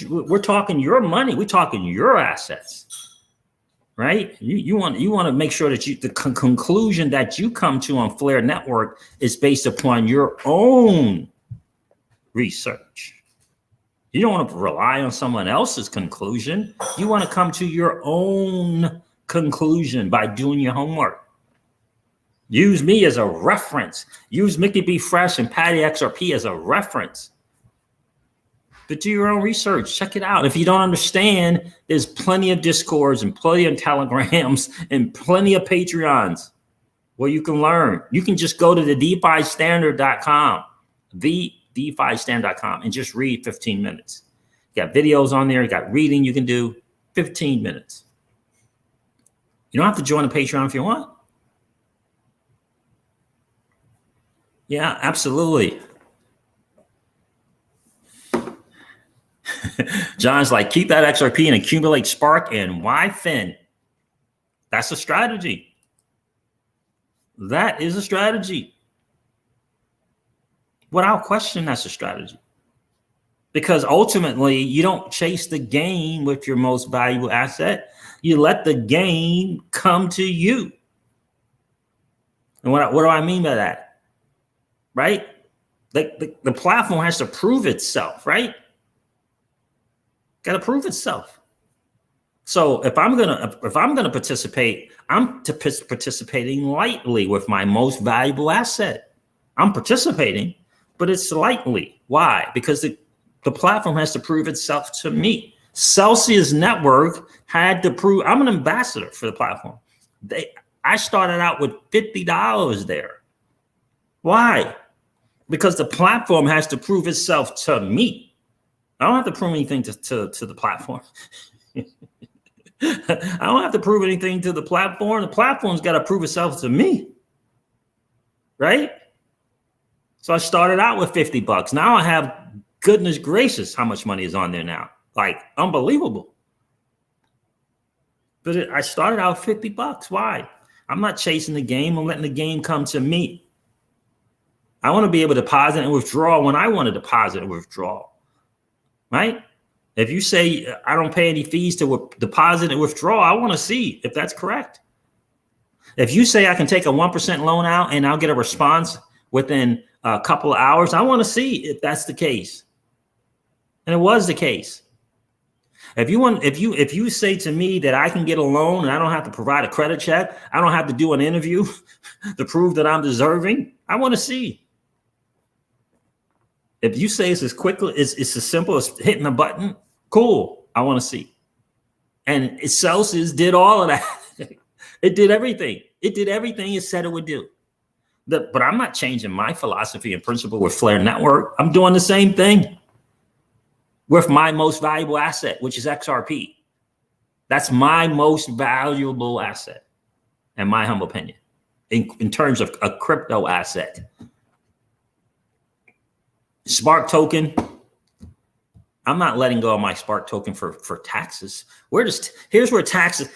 We're talking your money. We're talking your assets, right? You want to make sure that the conclusion that you come to on Flare Network is based upon your own research. You don't want to rely on someone else's conclusion. You want to come to your own conclusion by doing your homework. Use me as a reference. Use Mickey B. Fresh and Patty XRP as a reference. But do your own research. Check it out. If you don't understand, there's plenty of Discords and plenty of Telegrams and plenty of Patreons where you can learn. You can just go to the DeFiStandard.com, DeFiStandard.com, and just read 15 minutes. You got videos on there. You got reading you can do. 15 minutes. You don't have to join a Patreon if you want. Yeah, absolutely. John's like, keep that XRP and accumulate Spark and YFIN. That's a strategy. That is a strategy. Without question, that's a strategy. Because ultimately, you don't chase the gain with your most valuable asset. You let the gain come to you. And what do I mean by that? Right? The platform has to prove itself, right? Got to prove itself. So if I'm gonna participate, I'm participating lightly with my most valuable asset. I'm participating, but it's lightly. Why? Because the platform has to prove itself to me. Celsius Network had to prove. I'm an ambassador for the platform. I started out with $50 there. Why? Because the platform has to prove itself to me. I don't have to prove anything to the platform. I don't have to prove anything to the platform. The platform's got to prove itself to me. Right? So I started out with $50. Now I have, goodness gracious, how much money is on there now. Like, unbelievable. But I started out $50. Why? I'm not chasing the game. I'm letting the game come to me. I want to be able to deposit and withdraw when I want to deposit and withdraw. Right? If you say I don't pay any fees to deposit and withdraw, I want to see if that's correct. If you say I can take a 1% loan out and I'll get a response within a couple of hours, I want to see if that's the case. And it was the case. If you say to me that I can get a loan and I don't have to provide a credit check, I don't have to do an interview to prove that I'm deserving, I want to see. If you say it's as quickly, it's as simple as hitting a button, cool, I want to see. And Celsius did all of that. It did everything. It did everything it said it would do. But I'm not changing my philosophy and principle with Flare Network. I'm doing the same thing with my most valuable asset, which is XRP. That's my most valuable asset, in my humble opinion, in terms of a crypto asset. Spark token, I'm not letting go of my Spark token for taxes. Here's where taxes.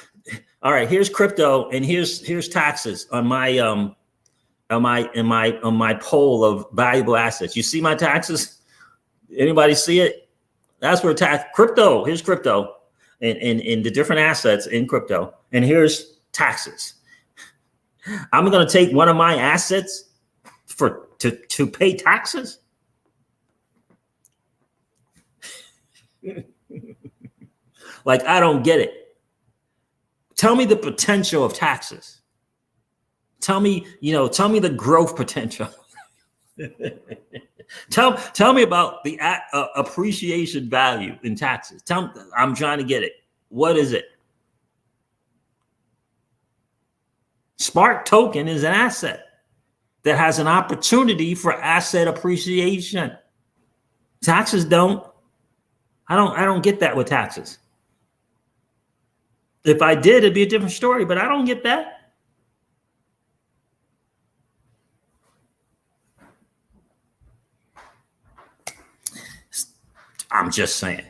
All right, here's crypto, and here's taxes on my poll of valuable assets. You see my taxes? Anybody see it? That's where crypto. Here's crypto, and the different assets in crypto, and here's taxes. I'm going to take one of my assets to pay taxes. Like, I don't get it. Tell me the potential of taxes. Tell me the growth potential. Tell me about the appreciation value in taxes. I'm trying to get it. What is it? Spark token is an asset that has an opportunity for asset appreciation. Taxes don't. I don't get that with taxes. If I did, it'd be a different story, but I don't get that. I'm just saying.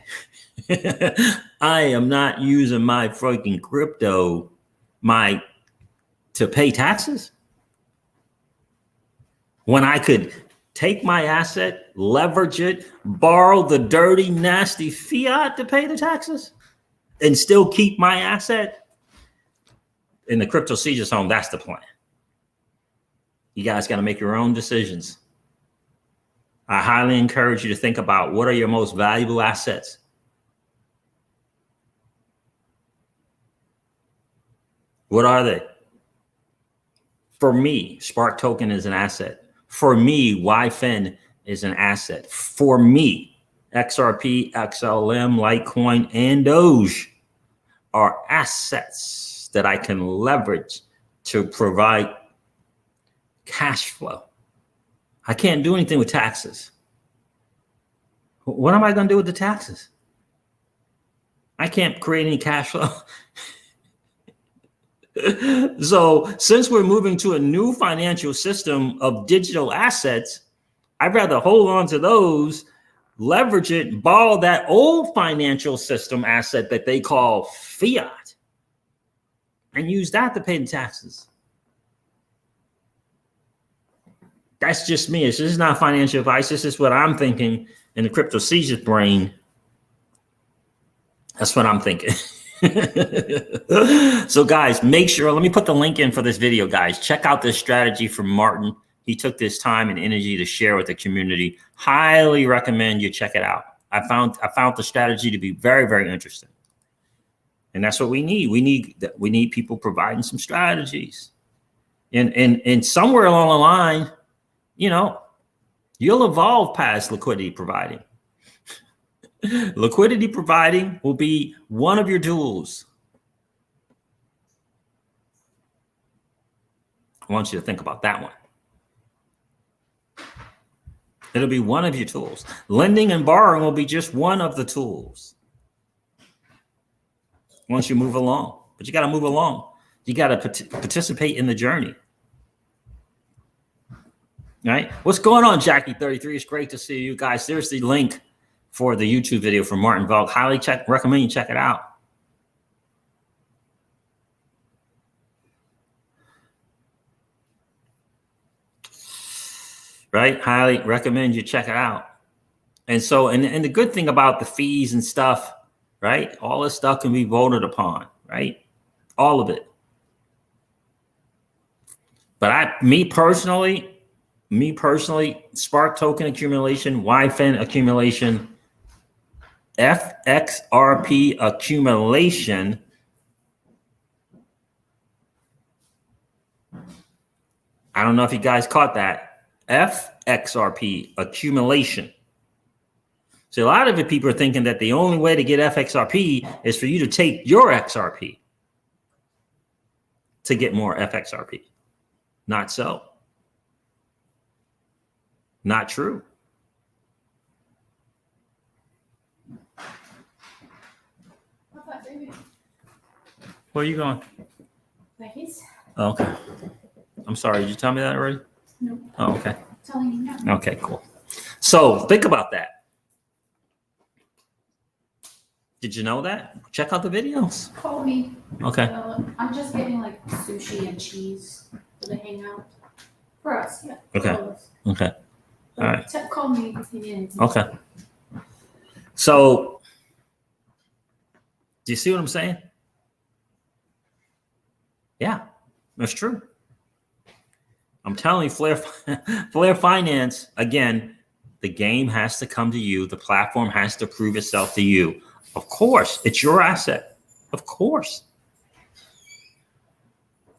I am not using my freaking crypto to pay taxes when I could take my asset, leverage it, borrow the dirty, nasty fiat to pay the taxes, and still keep my asset in the crypto Caesar's home. That's the plan. You guys got to make your own decisions. I highly encourage you to think about what are your most valuable assets. What are they? For me, Spark token is an asset. For me, YFIN is an asset. For me, XRP, XLM, Litecoin, and Doge are assets that I can leverage to provide cash flow. I can't do anything with taxes. What am I going to do with the taxes? I can't create any cash flow. So since we're moving to a new financial system of digital assets, I'd rather hold on to those, leverage it, borrow that old financial system asset that they call fiat, and use that to pay the taxes. That's just me. This is not financial advice. This is what I'm thinking in the crypto Caesar's brain. That's what I'm thinking. So guys, make sure, let me put the link in for this video, guys. Check out this strategy from Martin. He took this time and energy to share with the community. Highly recommend you check it out. I found the strategy to be very, very interesting. And that's what we need. We need people providing some strategies. And somewhere along the line, you'll evolve past liquidity providing. Liquidity providing will be one of your tools. I want you to think about that one. It'll be one of your tools. Lending and borrowing will be just one of the tools once you move along. But you got to move along. You got to participate in the journey. All right? What's going on, Jackie33? It's great to see you guys. There's the link for the YouTube video from Martin Volk. Highly recommend you check it out. Right? Highly recommend you check it out. And so, and the good thing about the fees and stuff, right? All this stuff can be voted upon, right? All of it. But me personally, Spark token accumulation, YFIN accumulation, FXRP accumulation. I don't know if you guys caught that. FXRP accumulation. So a lot of it, people are thinking that the only way to get FXRP is for you to take your XRP to get more FXRP. Not so. Not true. Where are you going? Oh, okay. I'm sorry. Did you tell me that already? No. Oh, okay. Telling you now. Okay, cool. So think about that. Did you know that? Check out the videos. Call me. Okay. I'm just getting like sushi and cheese for the hangout. For us, yeah. Okay. For us. Okay. All right. Call me if you need anything. Okay. So, do you see what I'm saying? Yeah, that's true. I'm telling you, Flare Finance, again, the game has to come to you. The platform has to prove itself to you. Of course, it's your asset. Of course.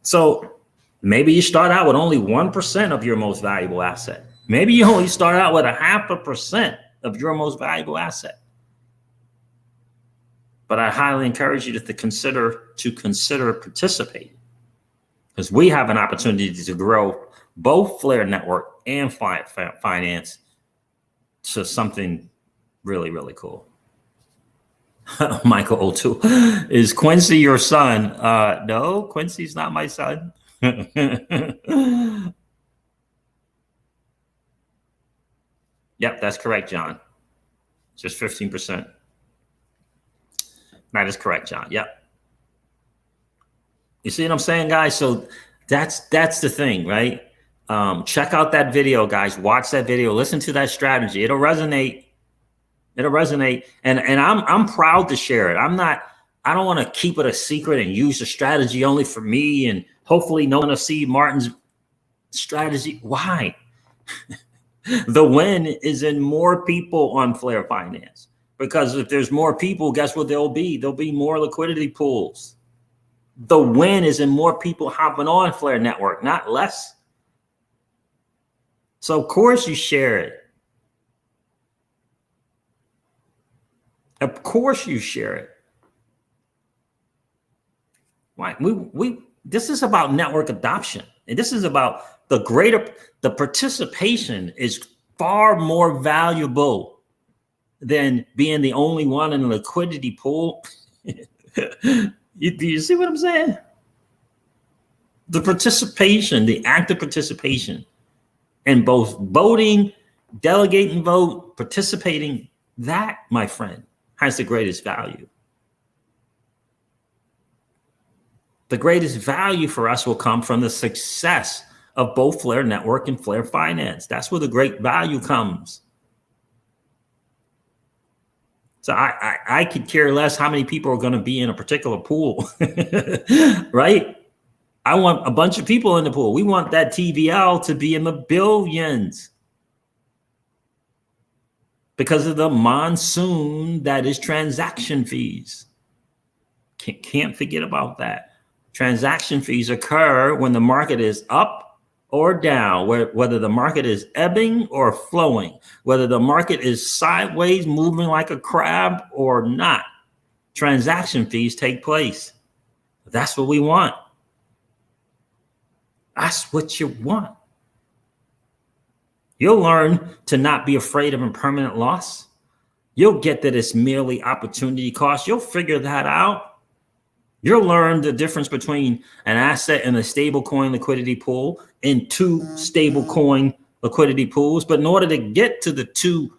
So maybe you start out with only 1% of your most valuable asset. Maybe you only start out with 0.5% of your most valuable asset. But I highly encourage you to consider participating, because we have an opportunity to grow both Flare Network and Finance to something really, really cool. Michael O'Toole, is Quincy your son? No, Quincy's not my son. Yep, that's correct, John. Just 15%. That is correct, John. Yep. You see what I'm saying, guys? So that's the thing, right? Check out that video, guys. Watch that video. Listen to that strategy. It'll resonate. It'll resonate. And I'm proud to share it. I don't want to keep it a secret and use the strategy only for me, and hopefully no one will see Martin's strategy. Why? The win is in more people on Flare Finance, because if there's more people, guess what there'll be? There'll be more liquidity pools. The win is in more people hopping on Flare Network, not less. So of course you share it. Of course you share it. Right? This is about network adoption. And this is about the participation is far more valuable than being the only one in a liquidity pool. Do you see what I'm saying? The participation, the active participation in both voting, delegating vote, participating, that, my friend, has the greatest value. The greatest value for us will come from the success of both Flare Network and Flare Finance. That's where the great value comes. So I could care less how many people are going to be in a particular pool, right? I want a bunch of people in the pool. We want that TVL to be in the billions because of the monsoon that is transaction fees. Can't forget about that. Transaction fees occur when the market is up or down, whether the market is ebbing or flowing, whether the market is sideways, moving like a crab or not. Transaction fees take place. That's what we want. That's what you want. You'll learn to not be afraid of impermanent loss. You'll get that it's merely opportunity cost. You'll figure that out. You'll learn the difference between an asset and a stable coin liquidity pool and two stable coin liquidity pools. But in order to get to the two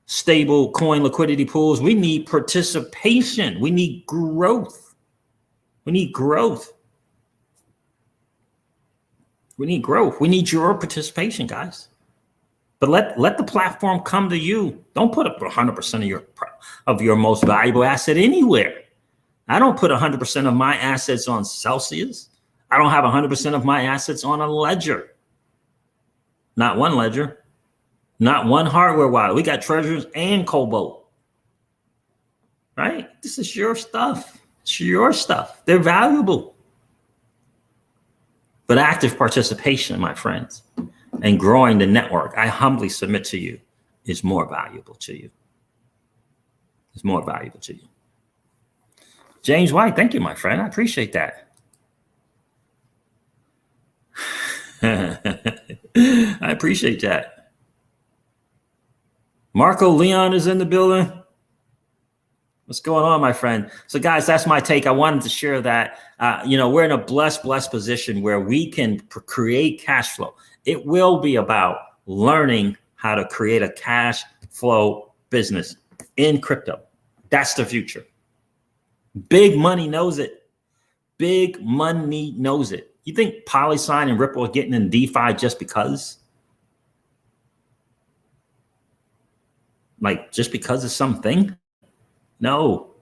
stable coin liquidity pools, we need participation. We need growth. We need growth. We need growth. We need your participation, guys. But let the platform come to you. Don't put up 100% of your most valuable asset anywhere. I don't put 100% of my assets on Celsius. I don't have 100% of my assets on a ledger. Not one ledger. Not one hardware wallet. We got Treasures and Cobalt. right? This is your stuff. It's your stuff. They're valuable. But active participation, my friends, and growing the network, I humbly submit to you, is more valuable to you. It's more valuable to you. James White, thank you, my friend. I appreciate that. I appreciate that. Marco Leon is in the building. What's going on, my friend? So, guys, that's my take. I wanted to share that. We're in a blessed position where we can create cash flow. It will be about learning how to create a cash flow business in crypto. That's the future. Big money knows it. Big money knows it. You think PolySign and Ripple are getting in DeFi just because? Like, just because of something? No,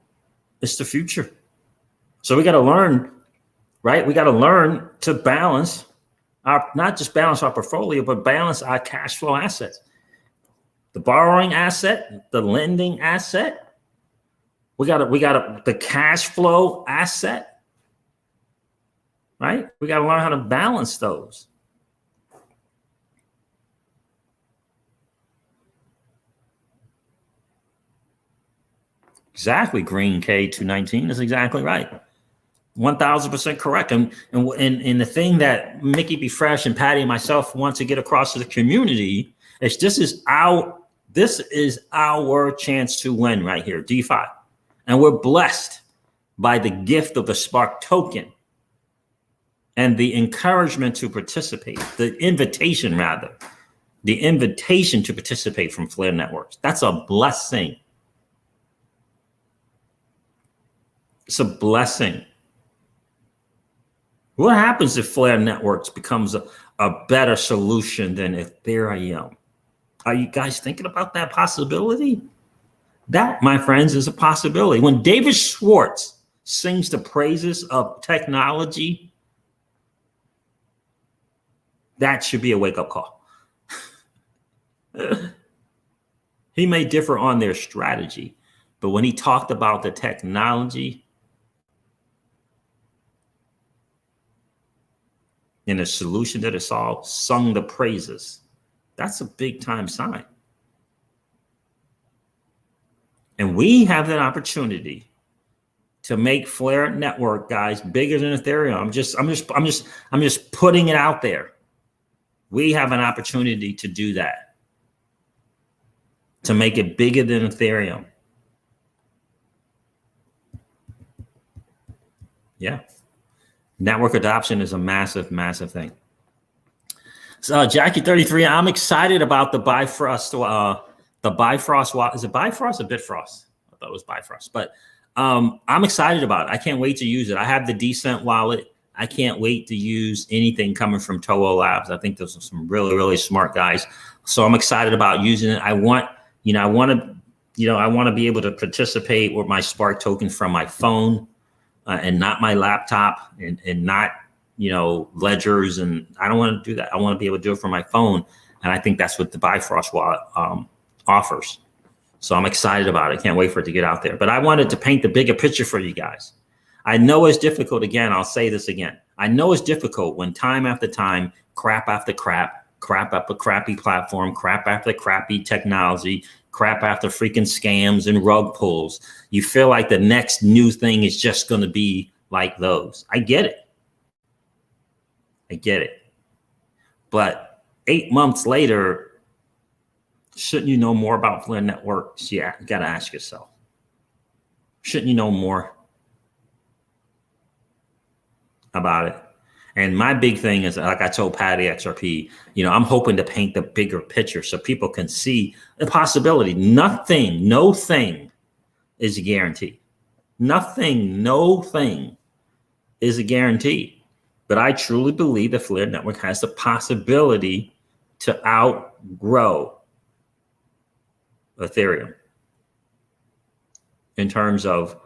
it's the future. So we got to learn, right? We got to learn to balance not just balance our portfolio, but balance our cash flow assets. The borrowing asset, the lending asset. We got the cash flow asset, right? We got to learn how to balance those. Exactly, Green K219 is exactly right. 1000% correct. And the thing that Mickey B. Fresh and Patty and myself want to get across to the community is this is our chance to win right here, DeFi. And we're blessed by the gift of the Spark token and the encouragement to participate, the invitation to participate from Flare Networks. That's a blessing. It's a blessing. What happens if Flare Networks becomes a better solution than Ethereum? Are you guys thinking about that possibility? That, my friends, is a possibility. When David Schwartz sings the praises of technology, that should be a wake-up call. He may differ on their strategy, but when he talked about the technology and a solution that it solved, sung the praises, that's a big time sign. And we have that opportunity to make Flare Network, guys, bigger than Ethereum. I'm just putting it out there. We have an opportunity to do that, to make it bigger than Ethereum. Yeah. Network adoption is a massive thing. So Jackie33, I'm excited about the Bifrost. The Bifrost, is it Bifrost or Bitfrost? I thought it was Bifrost, but I'm excited about it. I can't wait to use it. I have the Decent wallet. I can't wait to use anything coming from Toho Labs. I think those are some really smart guys. So I'm excited about using it. I want to be able to participate with my Spark token from my phone and not my laptop and not, ledgers. And I don't want to do that. I want to be able to do it from my phone. And I think that's what the Bifrost wallet offers. So I'm excited about it. Can't wait for it to get out there. But I wanted to paint the bigger picture for you guys. I know it's difficult. Again, I'll say this again. I know it's difficult when time after time, crap after crap after crappy platform, crap after crappy technology, crap after freaking scams and rug pulls. You feel like the next new thing is just going to be like those. I get it. But 8 months later, shouldn't you know more about Flare Networks? Yeah, you got to ask yourself. Shouldn't you know more about it? And my big thing is, like I told Patty XRP, I'm hoping to paint the bigger picture so people can see the possibility. No thing is a guarantee. No thing is a guarantee. But I truly believe the Flare Network has the possibility to outgrow Ethereum in terms of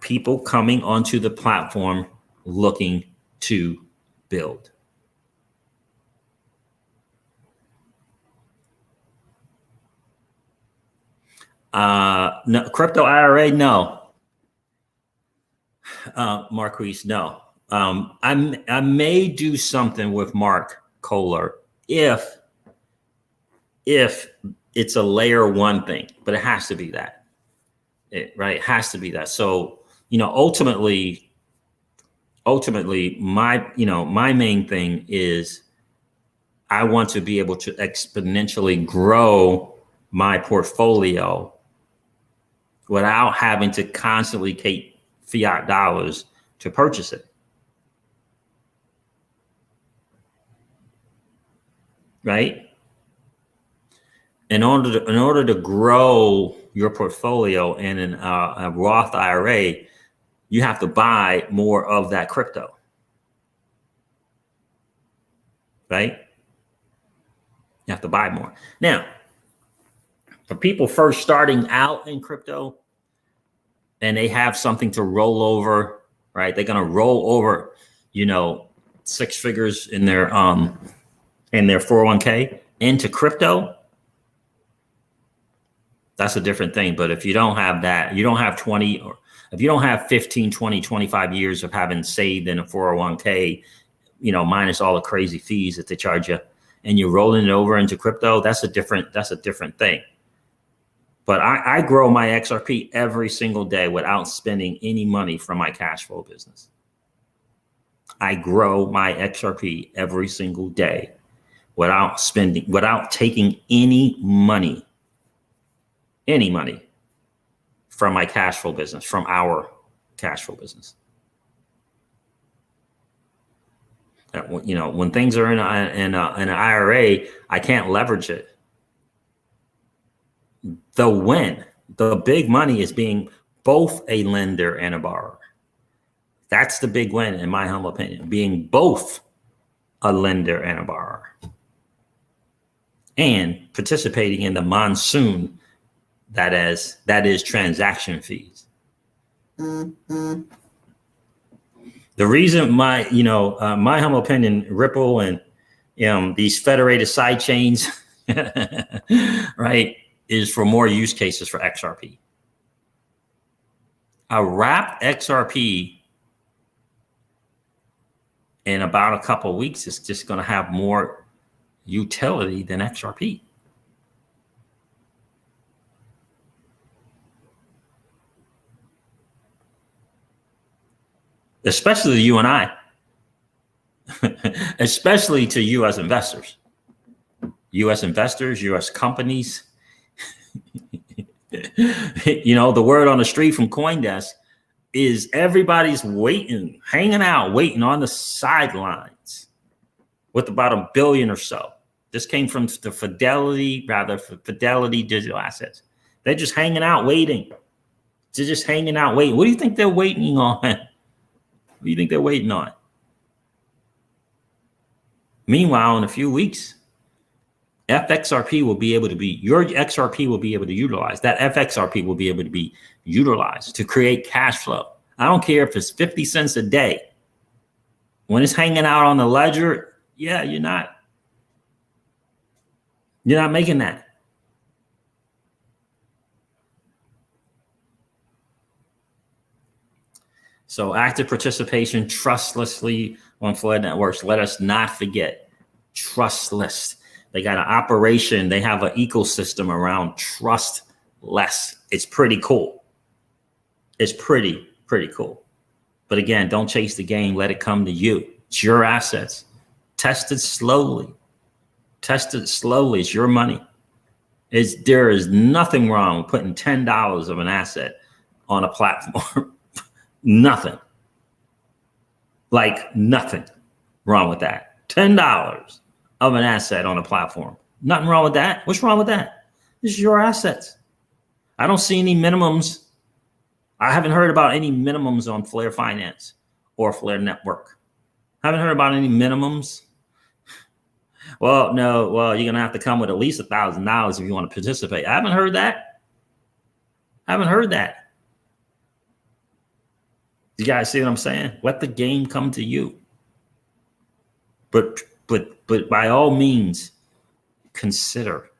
people coming onto the platform looking to build. No, crypto IRA, no. Marquise, no. I may do something with Mark Kohler if it's a layer one thing, but it has to be that. Right? It has to be that. So, ultimately, my main thing is I want to be able to exponentially grow my portfolio without having to constantly take fiat dollars to purchase it. Right? In order to grow your portfolio in a Roth IRA, you have to buy more of that crypto. Right? You have to buy more. Now, for people first starting out in crypto and they have something to roll over, right? They're going to roll over, 6 figures in their 401k into crypto. That's a different thing. But if you don't have that, you don't have 20, or if you don't have 15, 20, 25 years of having saved in a 401k, minus all the crazy fees that they charge you, and you're rolling it over into crypto, that's a different thing. But I grow my XRP every single day without spending any money from my cash flow business. I grow my XRP every single day without taking any money from my cash flow business, from our cash flow business. When things are in an IRA, I can't leverage it. The big money is being both a lender and a borrower. That's the big win, in my humble opinion, being both a lender and a borrower and participating in the monsoon that is transaction fees. Mm-hmm. The reason my humble opinion, Ripple and these federated side chains, right, is for more use cases for XRP. A wrapped XRP in about a couple of weeks is just going to have more utility than XRP. Especially to you and I, especially to U.S. investors, U.S. companies. The word on the street from CoinDesk is everybody's hanging out on the sidelines with about $1 billion or so. This came from the Fidelity Digital Assets. They're just hanging out, waiting. They're just hanging out, waiting. What do you think they're waiting on? What do you think they're waiting on? Meanwhile, in a few weeks, your XRP will be able to utilize. That FXRP will be able to be utilized to create cash flow. I don't care if it's 50 cents a day. When it's hanging out on the ledger, yeah, you're not making that. So active participation trustlessly on Flood Networks. Let us not forget, trustless. They got an operation. They have an ecosystem around trustless. It's pretty cool. It's pretty cool. But again, don't chase the game. Let it come to you. It's your assets. Test it slowly. It's your money. There is nothing wrong with putting $10 of an asset on a platform. Nothing. Like nothing wrong with that. $10 of an asset on a platform. Nothing wrong with that. What's wrong with that? This is your assets. I don't see any minimums. I haven't heard about any minimums on Flare Finance or Flare Network. Haven't heard about any minimums. Well, no. Well, you're going to have to come with at least $1,000 if you want to participate. I haven't heard that. You guys see what I'm saying? Let the game come to you. But by all means, consider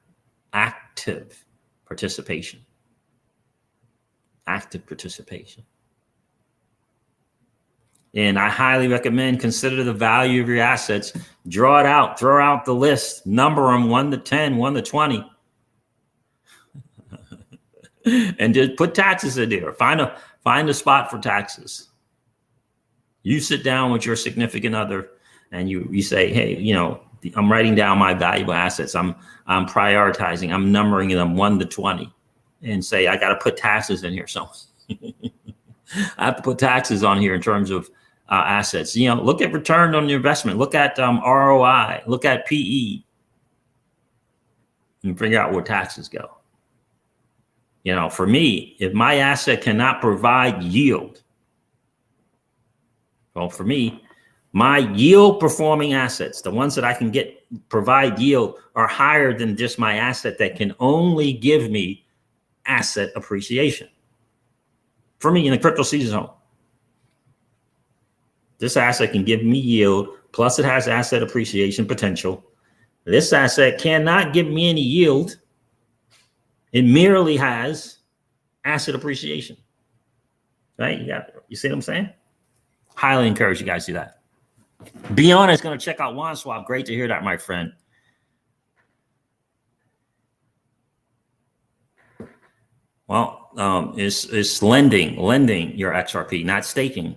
active participation. active participation. And I highly recommend consider the value of your assets. Draw it out, throw out the list, number them 1 to 10, 1 to 20. And just put taxes in there. Find a spot for taxes. You sit down with your significant other and you say, hey, you know, I'm writing down my valuable assets. I'm prioritizing, I'm numbering them 1 to 20 and say, I got to put taxes in here. So I have to put taxes on here in terms of assets. You know, look at return on your investment. Look at ROI. Look at PE. And figure out where taxes go. You know, for me, if my asset cannot provide yield, well, for me, my yield performing assets, the ones that I can provide yield, are higher than just my asset that can only give me asset appreciation. For me, in the crypto season zone, this asset can give me yield, plus it has asset appreciation potential. This asset cannot give me any yield. It merely has asset appreciation, right? You see what I'm saying? Highly encourage you guys to do that. Beyond is going to check out OneSwap. Great to hear that, my friend. Well, it's lending your XRP, not staking.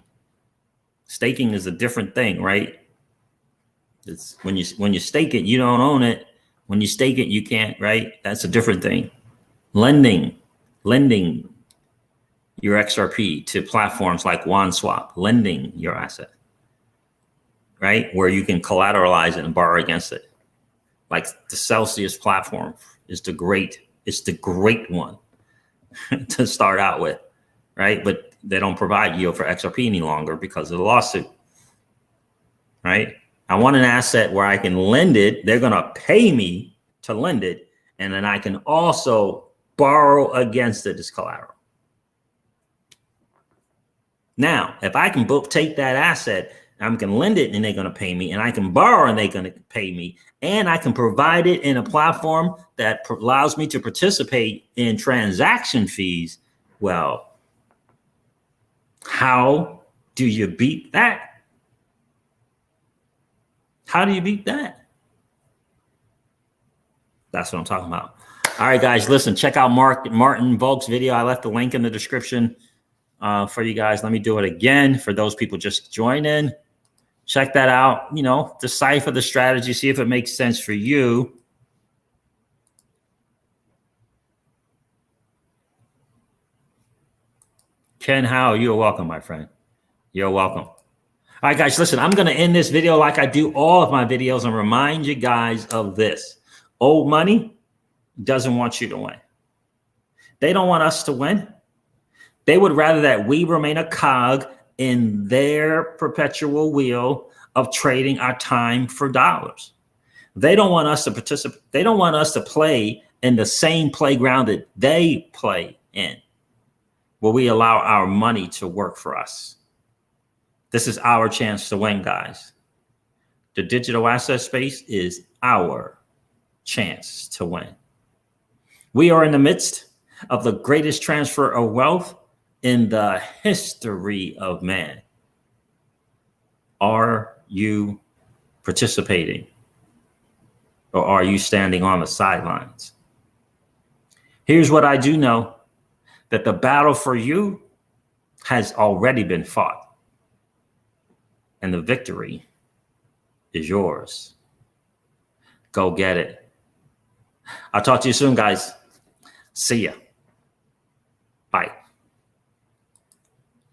Staking is a different thing, right? It's when you stake it, you don't own it. When you stake it, you can't, right? That's a different thing. Lending your XRP to platforms like OneSwap, lending your asset, right? Where you can collateralize it and borrow against it. Like the Celsius platform is the great one to start out with, right? But they don't provide yield for XRP any longer because of the lawsuit, right? I want an asset where I can lend it. They're going to pay me to lend it. And then I can also borrow against it as collateral. Now, if I can both take that asset, I can lend it and they're going to pay me, and I can borrow and they're going to pay me, and I can provide it in a platform that allows me to participate in transaction fees, well, how do you beat that? How do you beat that? That's what I'm talking about. All right, guys, listen, check out Martin Volk's video. I left the link in the description for you guys. Let me do it again for those people just joining. Check that out. You know, decipher the strategy, see if it makes sense for you. Ken Howe, you're welcome, my friend. You're welcome. All right, guys, listen, I'm going to end this video like I do all of my videos and remind you guys of this. Old money doesn't want you to win. They don't want us to win. They would rather that we remain a cog in their perpetual wheel of trading our time for dollars. They don't want us to participate. They don't want us to play in the same playground that they play in, where we allow our money to work for us. This is our chance to win, guys. The digital asset space is our chance to win. We are in the midst of the greatest transfer of wealth in the history of man. Are you participating, or are you standing on the sidelines? Here's what I do know, that the battle for you has already been fought, and the victory is yours. Go get it. I'll talk to you soon, guys. See ya. Bye.